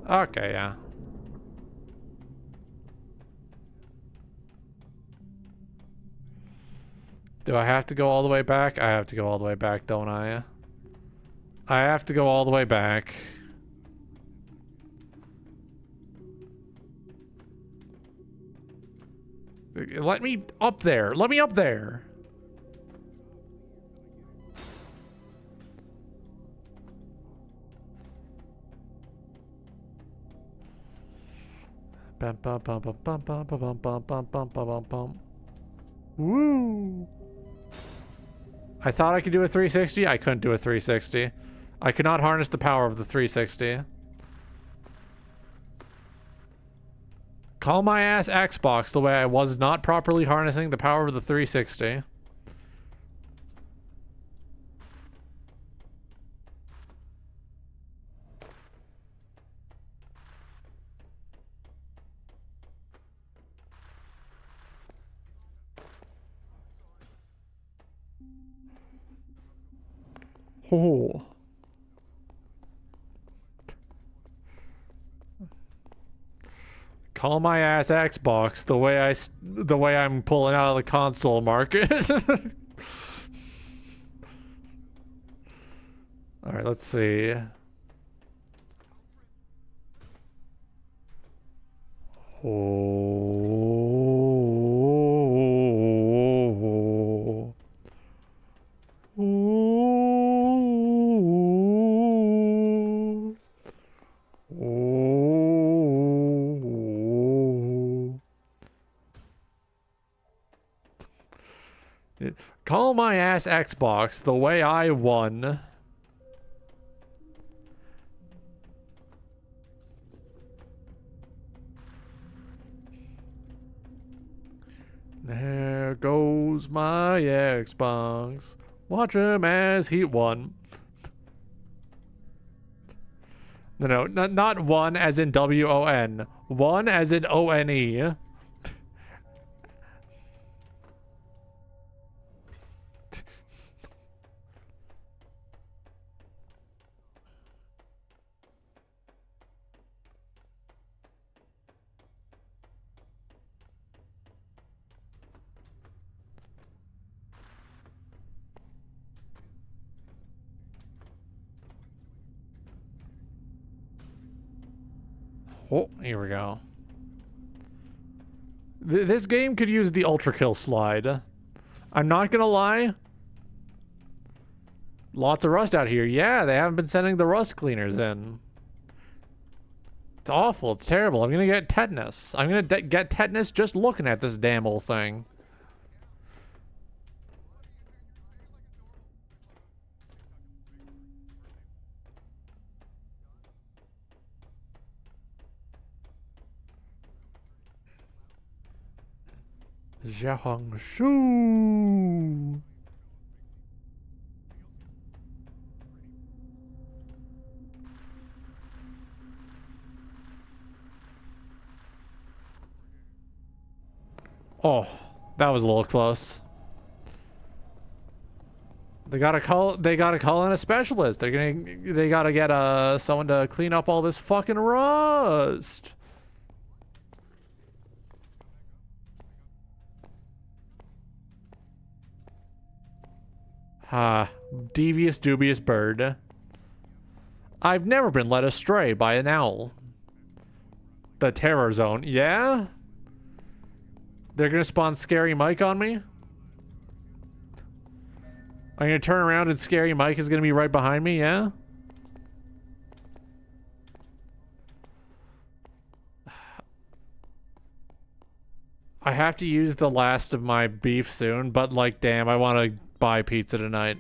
Okay, yeah. Do I have to go all the way back? I have to go all the way back, don't I? I have to go all the way back. Let me up there. Let me up there. Bum bum bum bum bum bum bum bum bum bum bum bum. Woo! I thought I could do a 360. I couldn't do a 360. I could not harness the power of the 360. Call my ass Xbox the way I was not properly harnessing the power of the 360. Oh. Call my ass Xbox the way I'm pulling out of the console market. All right, let's see. Oh. Oh. Oh. Call my ass Xbox the way I won. There goes my Xbox. Watch him as he won. No, not one as in W-O-N. One as in O-N-E. Oh, here we go. This game could use the Ultra Kill slide. I'm not gonna lie. Lots of rust out here. Yeah, they haven't been sending the rust cleaners in. It's awful. It's terrible. I'm gonna get tetanus. I'm gonna get tetanus just looking at this damn old thing. Jiangsu. Oh, that was a little close. They gotta call in a specialist. They gotta get someone to clean up all this fucking rust. Devious, dubious bird. I've never been led astray by an owl. The terror zone, yeah? They're gonna spawn Scary Mike on me? I'm gonna turn around and Scary Mike is gonna be right behind me, yeah? I have to use the last of my beef soon, but like, damn, I want to buy pizza tonight.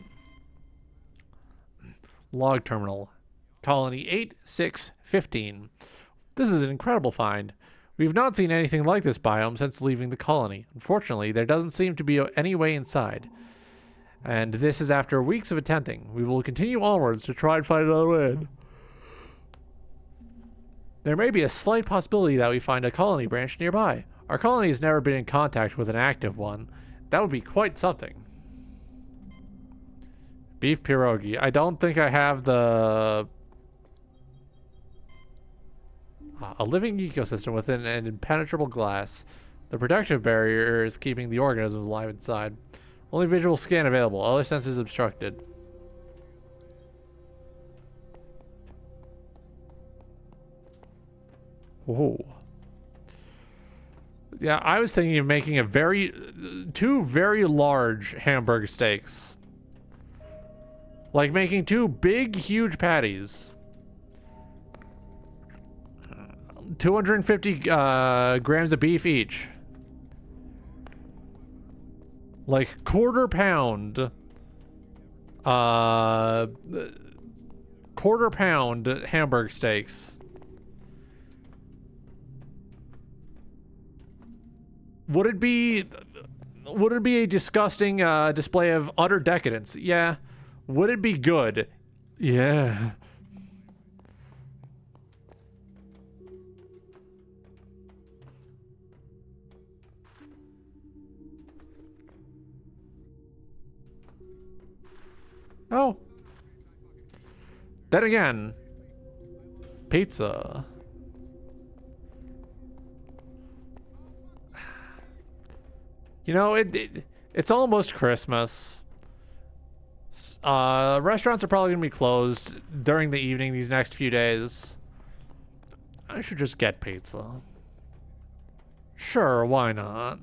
Log terminal. Colony 8615. This is an incredible find. We've not seen anything like this biome since leaving the colony. Unfortunately, there doesn't seem to be any way inside. And this is after weeks of attempting. We will continue onwards to try and find another way in. There may be a slight possibility that we find a colony branch nearby. Our colony has never been in contact with an active one. That would be quite something. Beef pierogi. I don't think I have the... a living ecosystem within an impenetrable glass. The protective barrier is keeping the organisms alive inside. Only visual scan available. Other sensors obstructed. Whoa. Yeah, I was thinking of making two very large hamburger steaks. Like making two big, huge patties. 250 grams of beef each. Like quarter pound hamburger steaks. Would it be a disgusting display of utter decadence? Yeah. Would it be good? Yeah. Oh. Then again, pizza. You know, it's almost Christmas. Restaurants are probably gonna be closed during the evening these next few days. I should just get pizza. Sure, why not?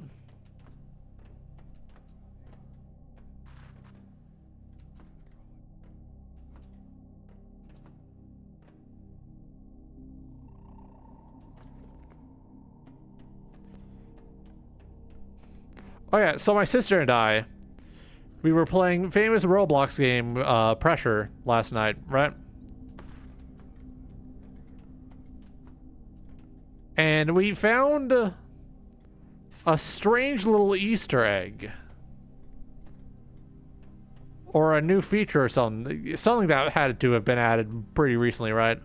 Oh yeah, so my sister and I, we were playing famous Roblox game, Pressure, last night, right? And we found a strange little Easter egg. Or a new feature or something. Something that had to have been added pretty recently, right?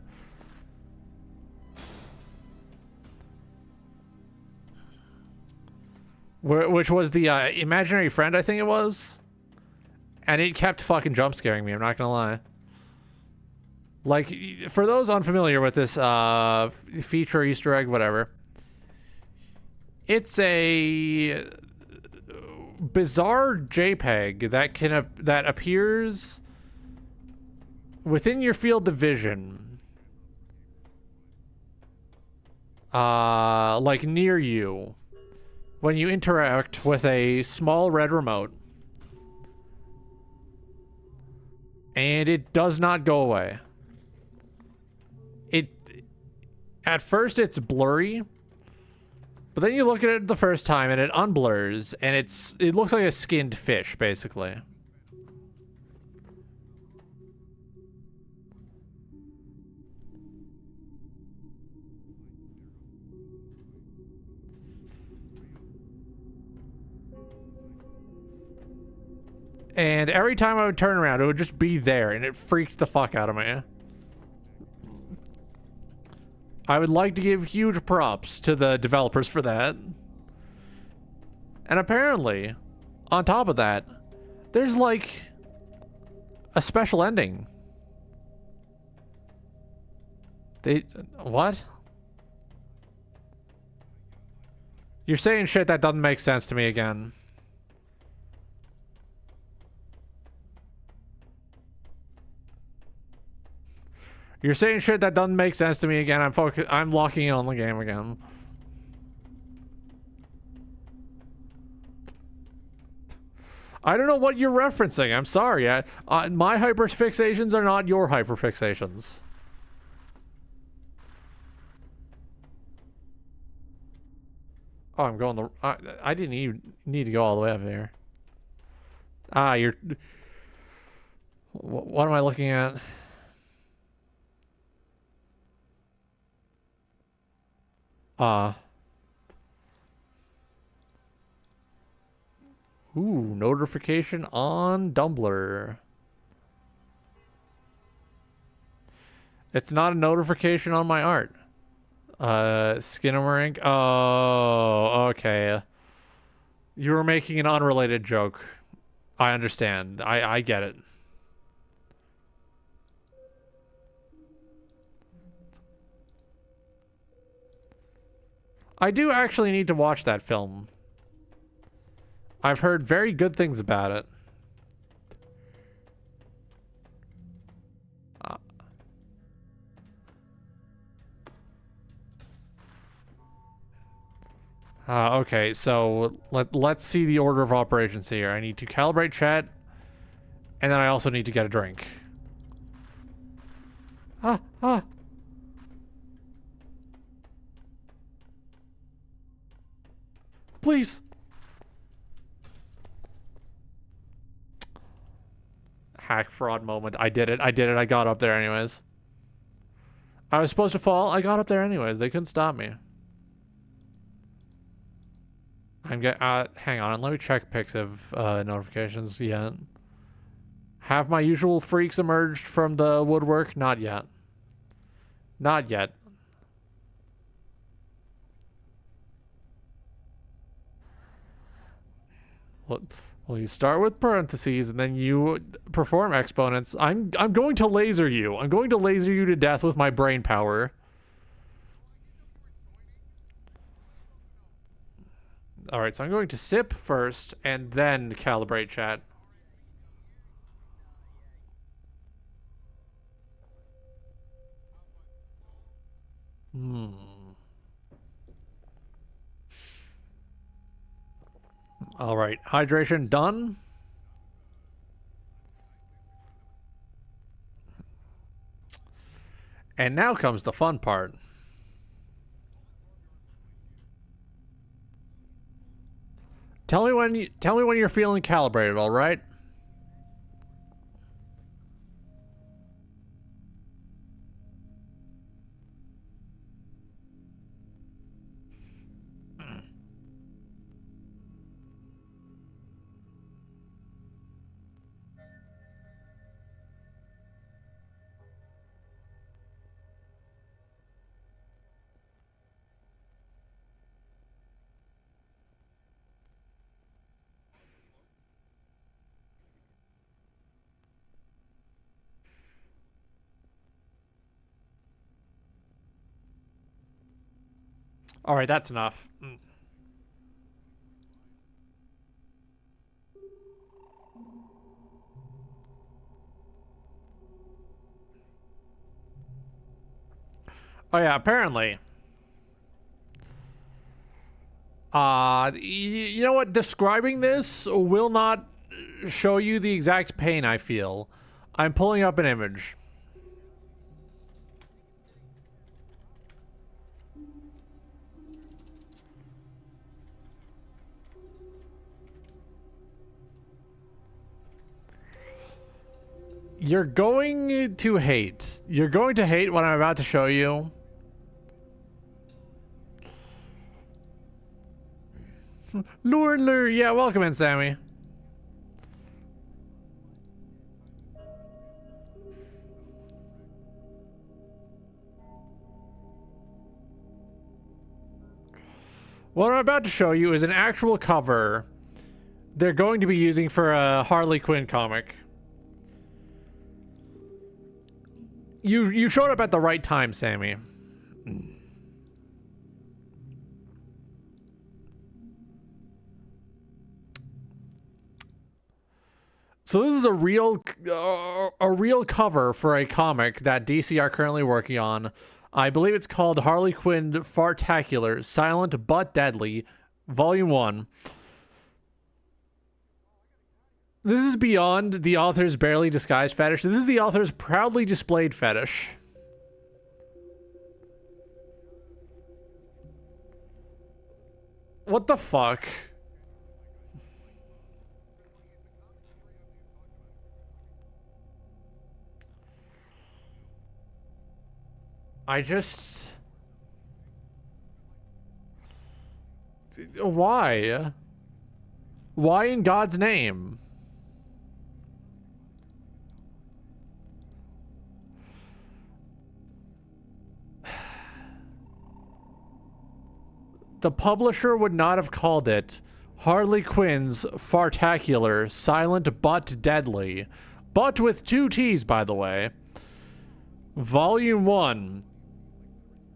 Which was the imaginary friend, I think it was. And it kept fucking jump scaring me, I'm not gonna lie. Like, for those unfamiliar with this feature, Easter egg, whatever. It's a bizarre JPEG that appears within your field of vision. Like near you. When you interact with a small red remote. And it does not go away. At first it's blurry. But then you look at it the first time and it unblurs and it looks like a skinned fish, basically. And every time I would turn around, it would just be there, and it freaked the fuck out of me. I would like to give huge props to the developers for that. And apparently, on top of that, there's like a special ending. What? You're saying shit that doesn't make sense to me again. You're saying shit that doesn't make sense to me again. I'm locking in on the game again. I don't know what you're referencing. I'm sorry. My hyperfixations are not your hyperfixations. Oh, I'm going the... I didn't even need to go all the way up there. Ah, you're... What am I looking at? Ooh, notification on Dumbler. It's not a notification on my art. Skinamarink. Oh, okay. You were making an unrelated joke. I understand. I get it. I do actually need to watch that film. I've heard very good things about it. Okay, so let's see the order of operations here. I need to calibrate chat, and then I also need to get a drink. Please. Hack fraud moment. I did it. I got up there anyways. I was supposed to fall. I got up there anyways. They couldn't stop me. Hang on. Let me check pics of notifications yet. Have my usual freaks emerged from the woodwork? Not yet. Not yet. Well, you start with parentheses and then you perform exponents. I'm going to laser you. I'm going to laser you to death with my brain power. All right, so I'm going to sip first and then calibrate chat. All right, hydration done. And now comes the fun part. Tell me when you're feeling calibrated, all right? All right, that's enough. Oh yeah, apparently. You know what? Describing this will not show you the exact pain I feel. I'm pulling up an image. You're going to hate. You're going to hate what I'm about to show you. Lure, yeah, welcome in, Sammy. What I'm about to show you is an actual cover they're going to be using for a Harley Quinn comic. You showed up at the right time, Sammy. So this is a real cover for a comic that DC are currently working on. I believe it's called Harley Quinn Fartacular, Silent but Deadly, Volume 1. This is beyond the author's barely disguised fetish. This is the author's proudly displayed fetish. What the fuck? Why? Why in God's name? The publisher would not have called it Harley Quinn's Fartacular, Silent but Deadly. But with 2 T's, by the way. Volume 1.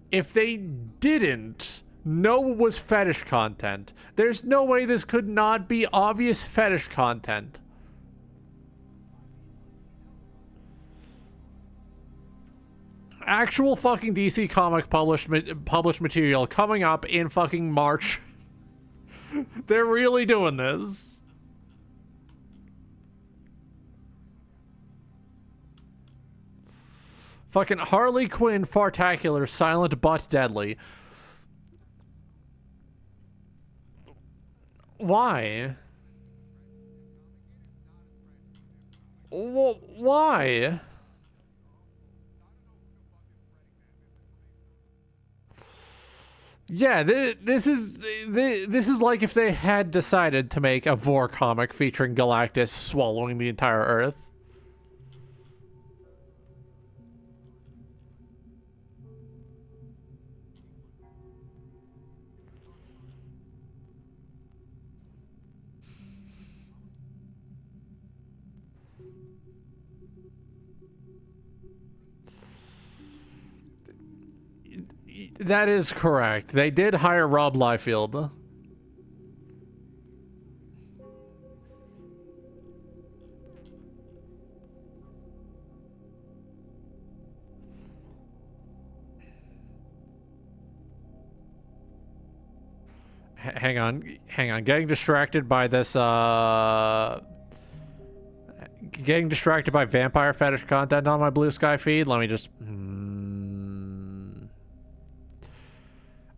If they didn't know it was fetish content, there's no way this could not be obvious fetish content. Actual fucking DC comic published material coming up in fucking March. They're really doing this. Fucking Harley Quinn Fartacular, Silent but Deadly. Why? Why? Yeah, this is like if they had decided to make a Vor comic featuring Galactus swallowing the entire Earth. That is correct. They did hire Rob Liefeld. Hang on. Getting distracted by this, getting distracted by vampire fetish content on my Blue Sky feed. Let me just...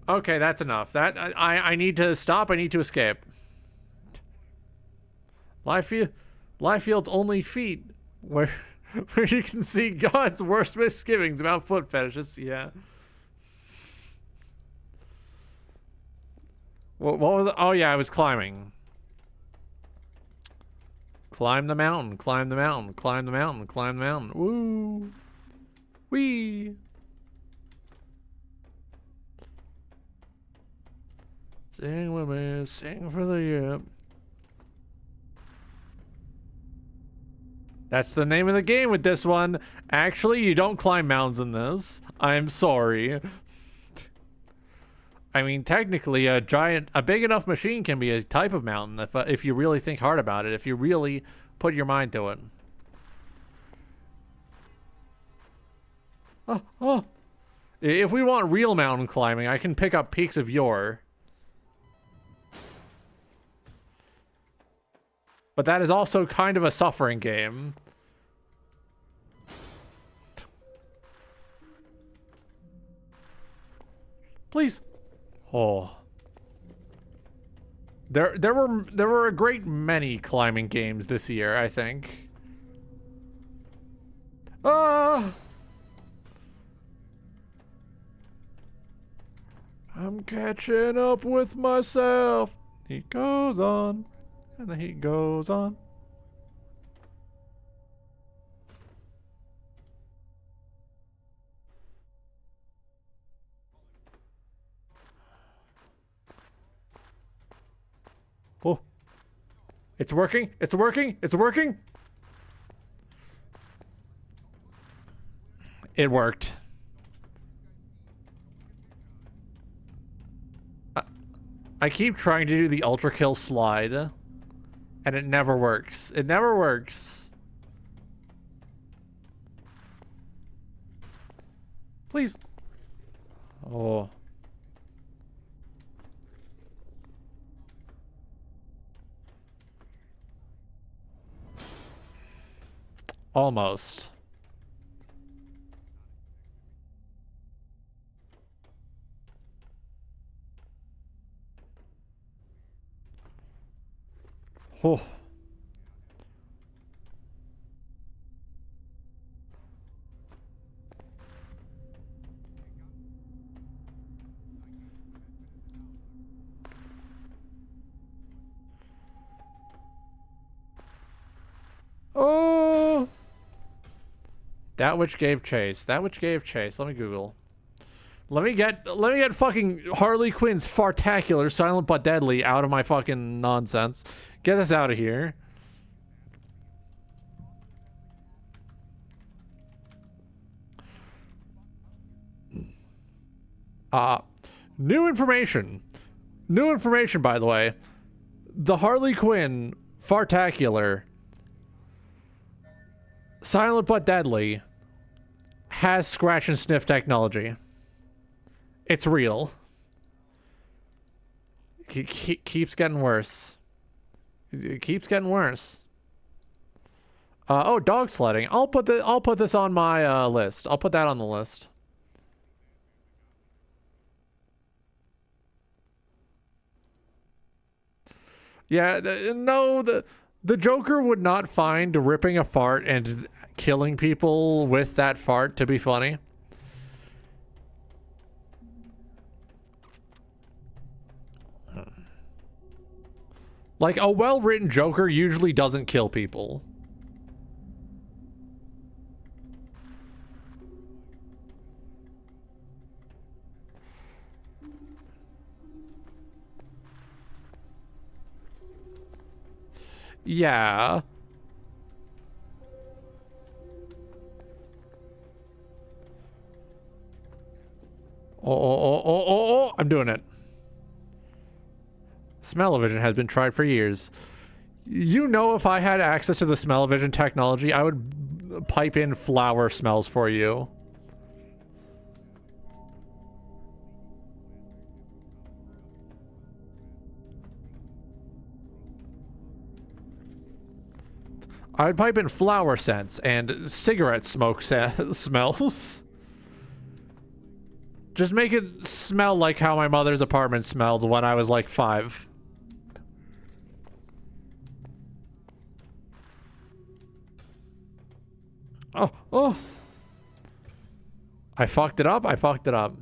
Okay, that's enough. I need to stop. I need to escape. Liefield's only feet, where you can see God's worst misgivings about foot fetishes. Yeah. What was it? Oh yeah, I was climbing. Climb the mountain. Climb the mountain. Climb the mountain. Climb the mountain. Woo. Wee. Sing with me, sing for the year. That's the name of the game with this one. Actually, you don't climb mountains in this. I'm sorry. I mean, technically, a big enough machine can be a type of mountain if you really think hard about it. If you really put your mind to it. Oh. If we want real mountain climbing, I can pick up Peaks of Yore. But that is also kind of a suffering game. Please. Oh. There were a great many climbing games this year, I think. Ah! I'm catching up with myself. He goes on. And the heat goes on. It's working. It's working. It's working. It worked. I keep trying to do the ultra kill slide, and it never works. It never works. Please. Oh. Almost. Oh. Oh. That which gave chase. That which gave chase. Let me Google. Let me get fucking Harley Quinn's fartacular, silent but deadly out of my fucking nonsense. Get this out of here. New information. New information, by the way. The Harley Quinn fartacular, silent but deadly, has scratch and sniff technology. It's real. It keeps getting worse. It keeps getting worse. Oh, dog sledding. I'll put this on my list. I'll put that on the list. Yeah, no, the Joker would not find ripping a fart and killing people with that fart to be funny. Like, a well-written Joker usually doesn't kill people. Yeah. Oh, I'm doing it. Smell-o-vision has been tried for years. You know, if I had access to the smell-o-vision technology, I would pipe in flower smells for you. I would pipe in flower scents and cigarette smoke smells. Just make it smell like how my mother's apartment smelled when I was like 5. Oh. I fucked it up. I fucked it up.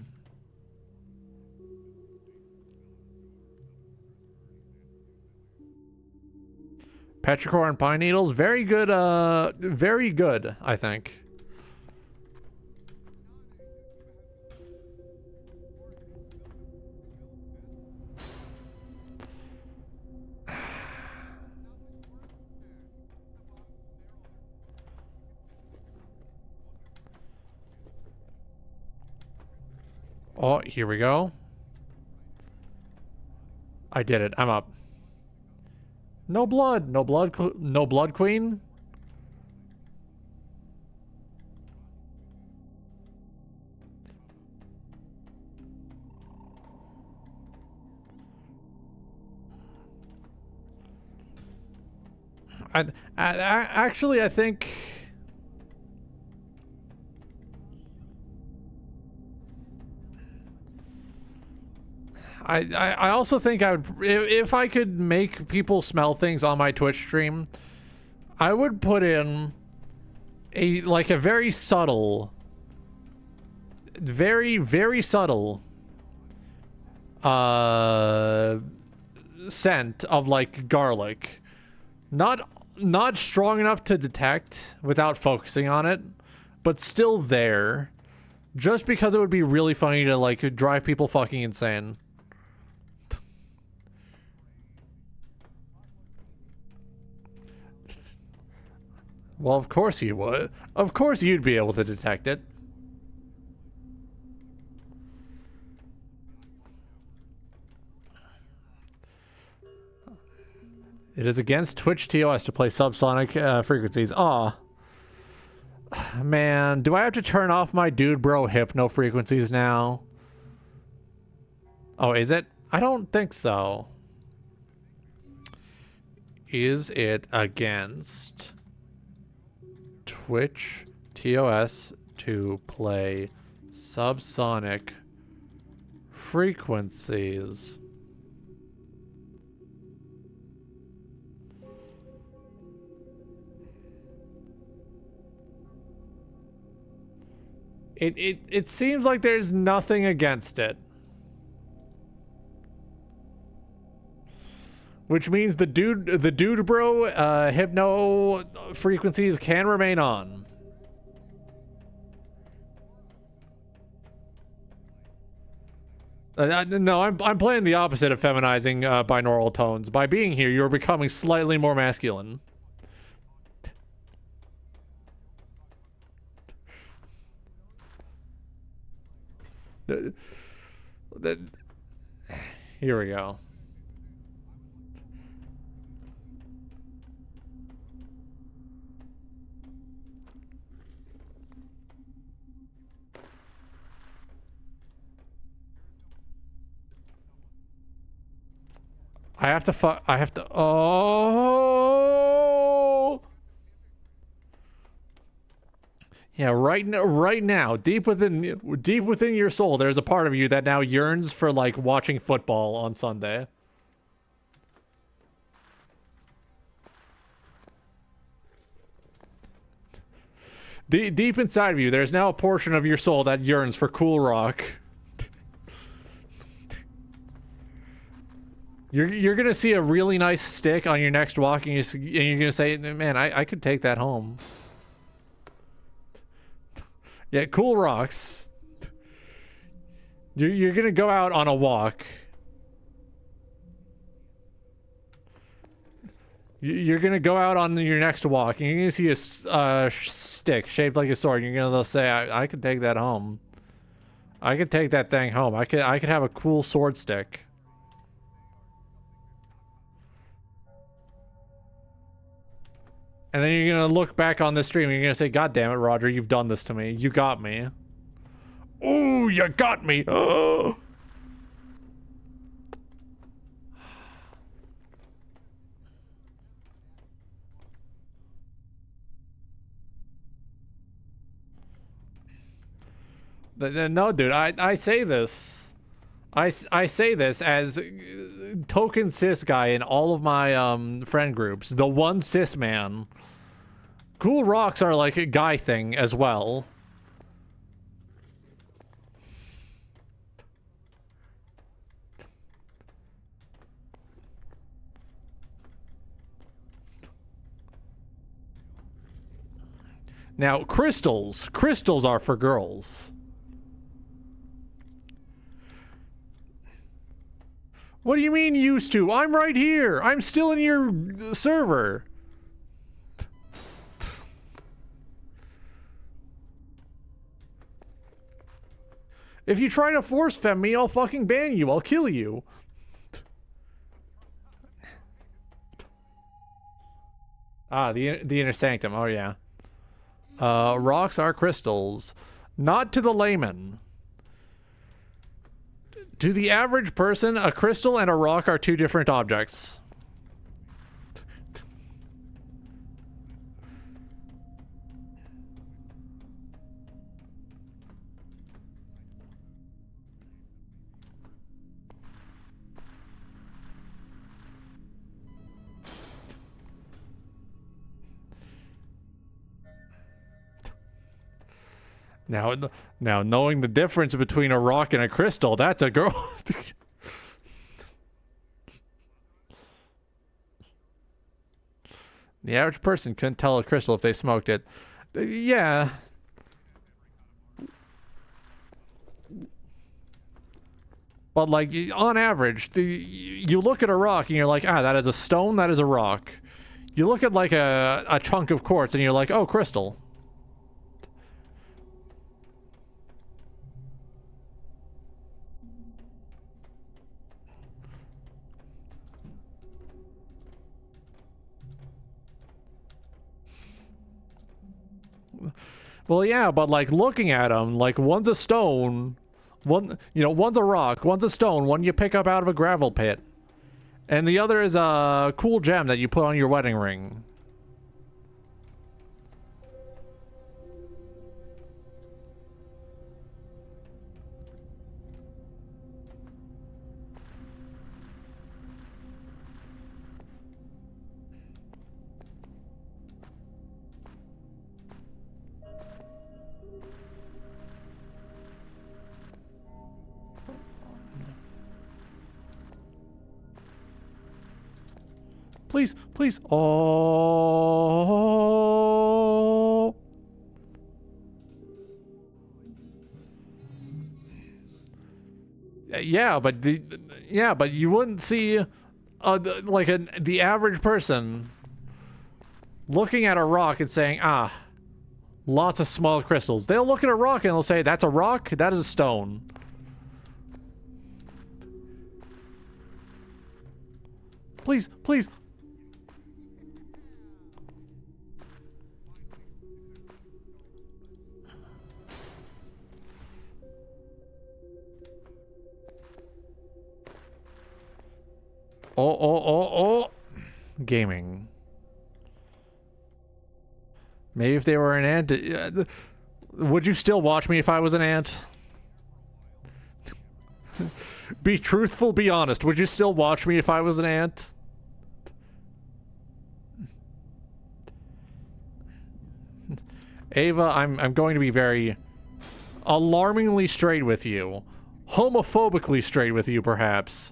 Petrichor and pine needles. Very good, I think. Oh, here we go. I did it. I'm up. No blood. No blood. No blood queen. Actually, I think... I also think I would, if I could make people smell things on my Twitch stream, I would put in a very subtle, very subtle scent of like garlic. Not strong enough to detect without focusing on it, but still there, just because it would be really funny to like drive people fucking insane. Well, of course you would. Of course you'd be able to detect it. It is against Twitch TOS to play subsonic frequencies. Aw. Man, do I have to turn off my dude bro hypno frequencies now? Oh, is it? I don't think so. Is it against Twitch TOS to play subsonic frequencies? It seems like there's nothing against it. Which means the dude bro hypno frequencies can remain on. No, I'm playing the opposite of feminizing binaural tones. By being here, you're becoming slightly more masculine. Here we go. I have to oh yeah, right now, deep within your soul, there's a part of you that now yearns for like watching football on Sunday. Deep inside of you, there's now a portion of your soul that yearns for cool rock. You're gonna see a really nice stick on your next walk, and you're gonna say, "Man, I could take that home." Yeah, cool rocks. You're gonna go out on a walk. You're gonna go out on your next walk, and you're gonna see a stick shaped like a sword. And you're gonna say, "I could take that home. I could take that thing home. I could have a cool sword stick." And then you're gonna look back on this stream and you're gonna say, "God damn it, Roger, you've done this to me. You got me. Ooh, you got me." Oh. No, dude, I say this. I say this as token cis guy in all of my friend groups. The one cis man. Cool rocks are like a guy thing as well. Now, crystals are for girls. What do you mean used to? I'm right here. I'm still in your server. If you try to force fem me, I'll fucking ban you. I'll kill you. Ah, the inner sanctum. Oh yeah. Rocks are crystals. Not to the layman. To the average person, a crystal and a rock are two different objects. Now, knowing the difference between a rock and a crystal, that's a girl. The average person couldn't tell a crystal if they smoked it. Yeah. But, like, on average, you look at a rock and you're like, ah, that is a stone, that is a rock. You look at like a chunk of quartz and you're like, oh, crystal. Well, yeah, but like looking at them, like one's a stone, one's a rock, one's a stone, one you pick up out of a gravel pit, and the other is a cool gem that you put on your wedding ring. Please, please. Oh. Yeah, but you wouldn't see the average person looking at a rock and saying, "Ah, lots of small crystals." They'll look at a rock and they'll say, "That's a rock, that is a stone." Please, please. Oh. Gaming. Maybe if they were an ant... would you still watch me if I was an ant? Be truthful, be honest. Would you still watch me if I was an ant? Ava, I'm going to be very alarmingly straight with you. Homophobically straight with you, perhaps.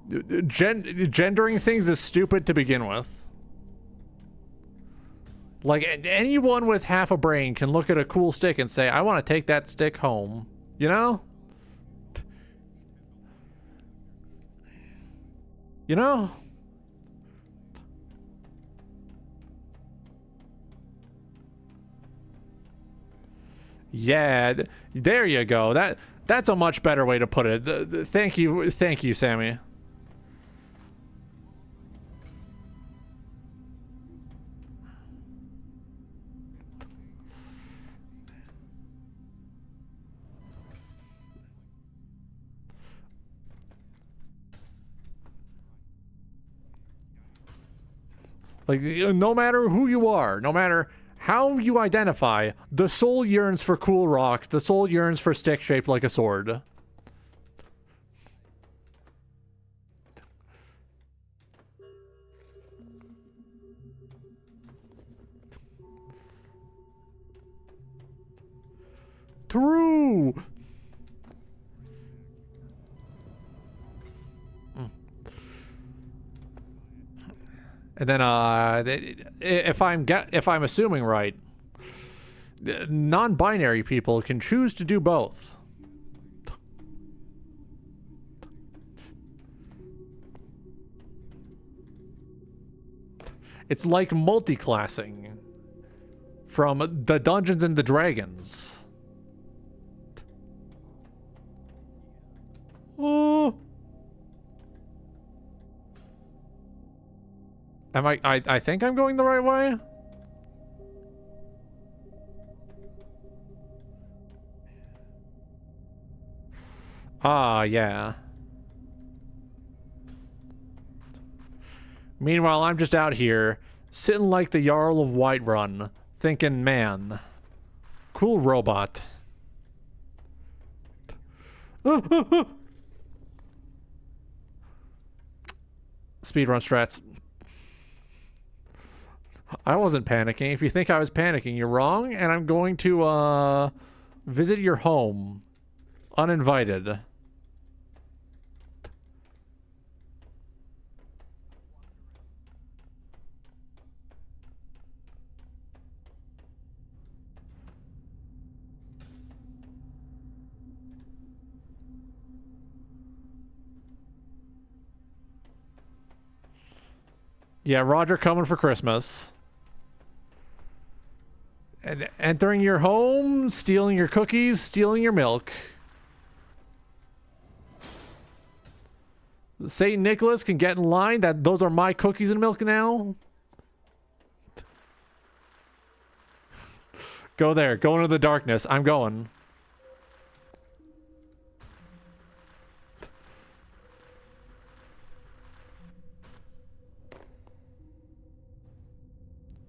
Gendering things is stupid to begin with. Like, anyone with half a brain can look at a cool stick and say, I want to take that stick home. You know? You know? Yeah, there you go. That's a much better way to put it. Thank you, Sammy. Like, no matter who you are, no matter how you identify, the soul yearns for cool rocks. The soul yearns for stick shaped like a sword. True! And then, if I'm assuming right, non-binary people can choose to do both. It's like multi-classing from the Dungeons and the Dragons. Oh. I think I'm going the right way? Ah, yeah. Meanwhile, I'm just out here, sitting like the Jarl of Whiterun, thinking, man, cool robot. Speedrun strats. I wasn't panicking. If you think I was panicking, you're wrong, and I'm going to, visit your home. Uninvited. Yeah, Roger coming for Christmas. And entering your home, stealing your cookies, stealing your milk. Saint Nicholas can get in line. Those are my cookies and milk now. Go there. Go into the darkness. I'm going.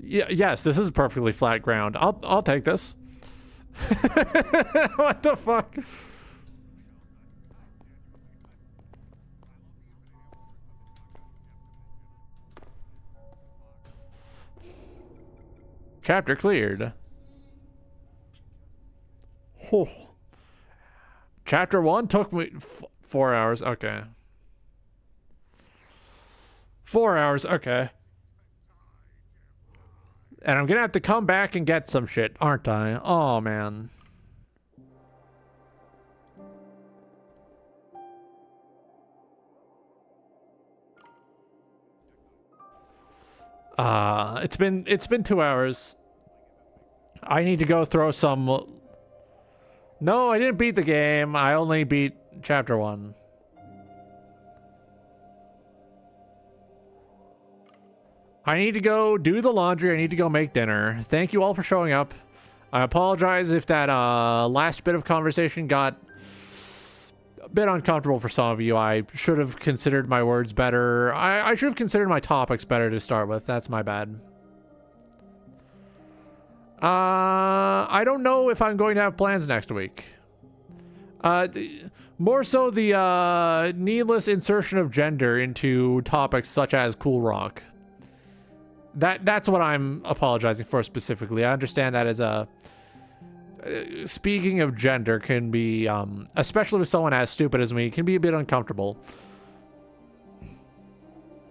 Yeah, yes, this is perfectly flat ground. I'll take this. What the fuck? Chapter cleared. Oh. Chapter 1 took me 4 hours. Okay. 4 hours. Okay. And I'm gonna have to come back and get some shit, aren't I? Oh, man. It's been 2 hours. I need to go throw some... No, I didn't beat the game. I only beat chapter 1. I need to go do the laundry. I need to go make dinner. Thank you all for showing up. I apologize if that last bit of conversation got a bit uncomfortable for some of you. I should have considered my words better. I should have considered my topics better to start with. That's my bad. I don't know if I'm going to have plans next week. More so the needless insertion of gender into topics such as cool rock. That's what I'm apologizing for specifically. I understand that as a... speaking of gender can be, especially with someone as stupid as me, can be a bit uncomfortable.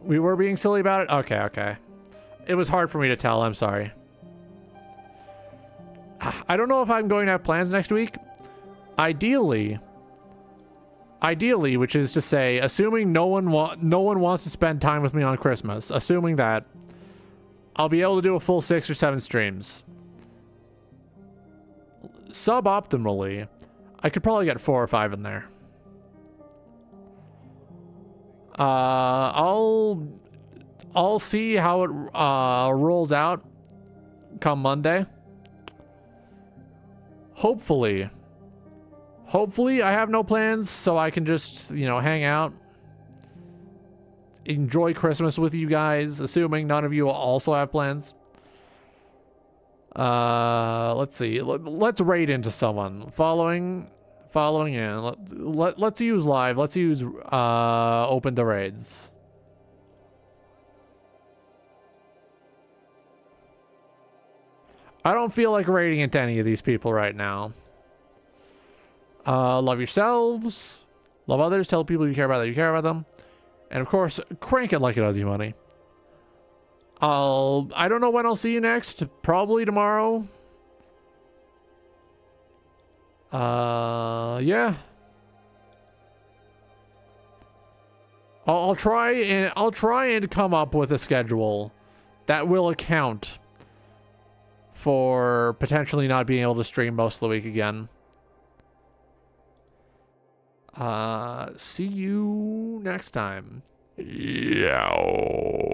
We were being silly about it? Okay, okay. It was hard for me to tell, I'm sorry. I don't know if I'm going to have plans next week. Ideally, which is to say, assuming no one wants to spend time with me on Christmas, assuming that, I'll be able to do a full 6 or 7 streams. Suboptimally, I could probably get 4 or 5 in there. I'll see how it rolls out come Monday. Hopefully I have no plans, so I can just, you know, hang out, enjoy Christmas with you guys, assuming none of you also have plans. Let's see. Let's raid into someone. Following in. Let's use live. Let's use open to raids. I don't feel like raiding into any of these people right now. Love yourselves. Love others. Tell people you care about that you care about them. And of course, crank it like it does you money. I don't know when I'll see you next. Probably tomorrow. Yeah. I'll try and come up with a schedule that will account for potentially not being able to stream most of the week again. See you next time. Yow.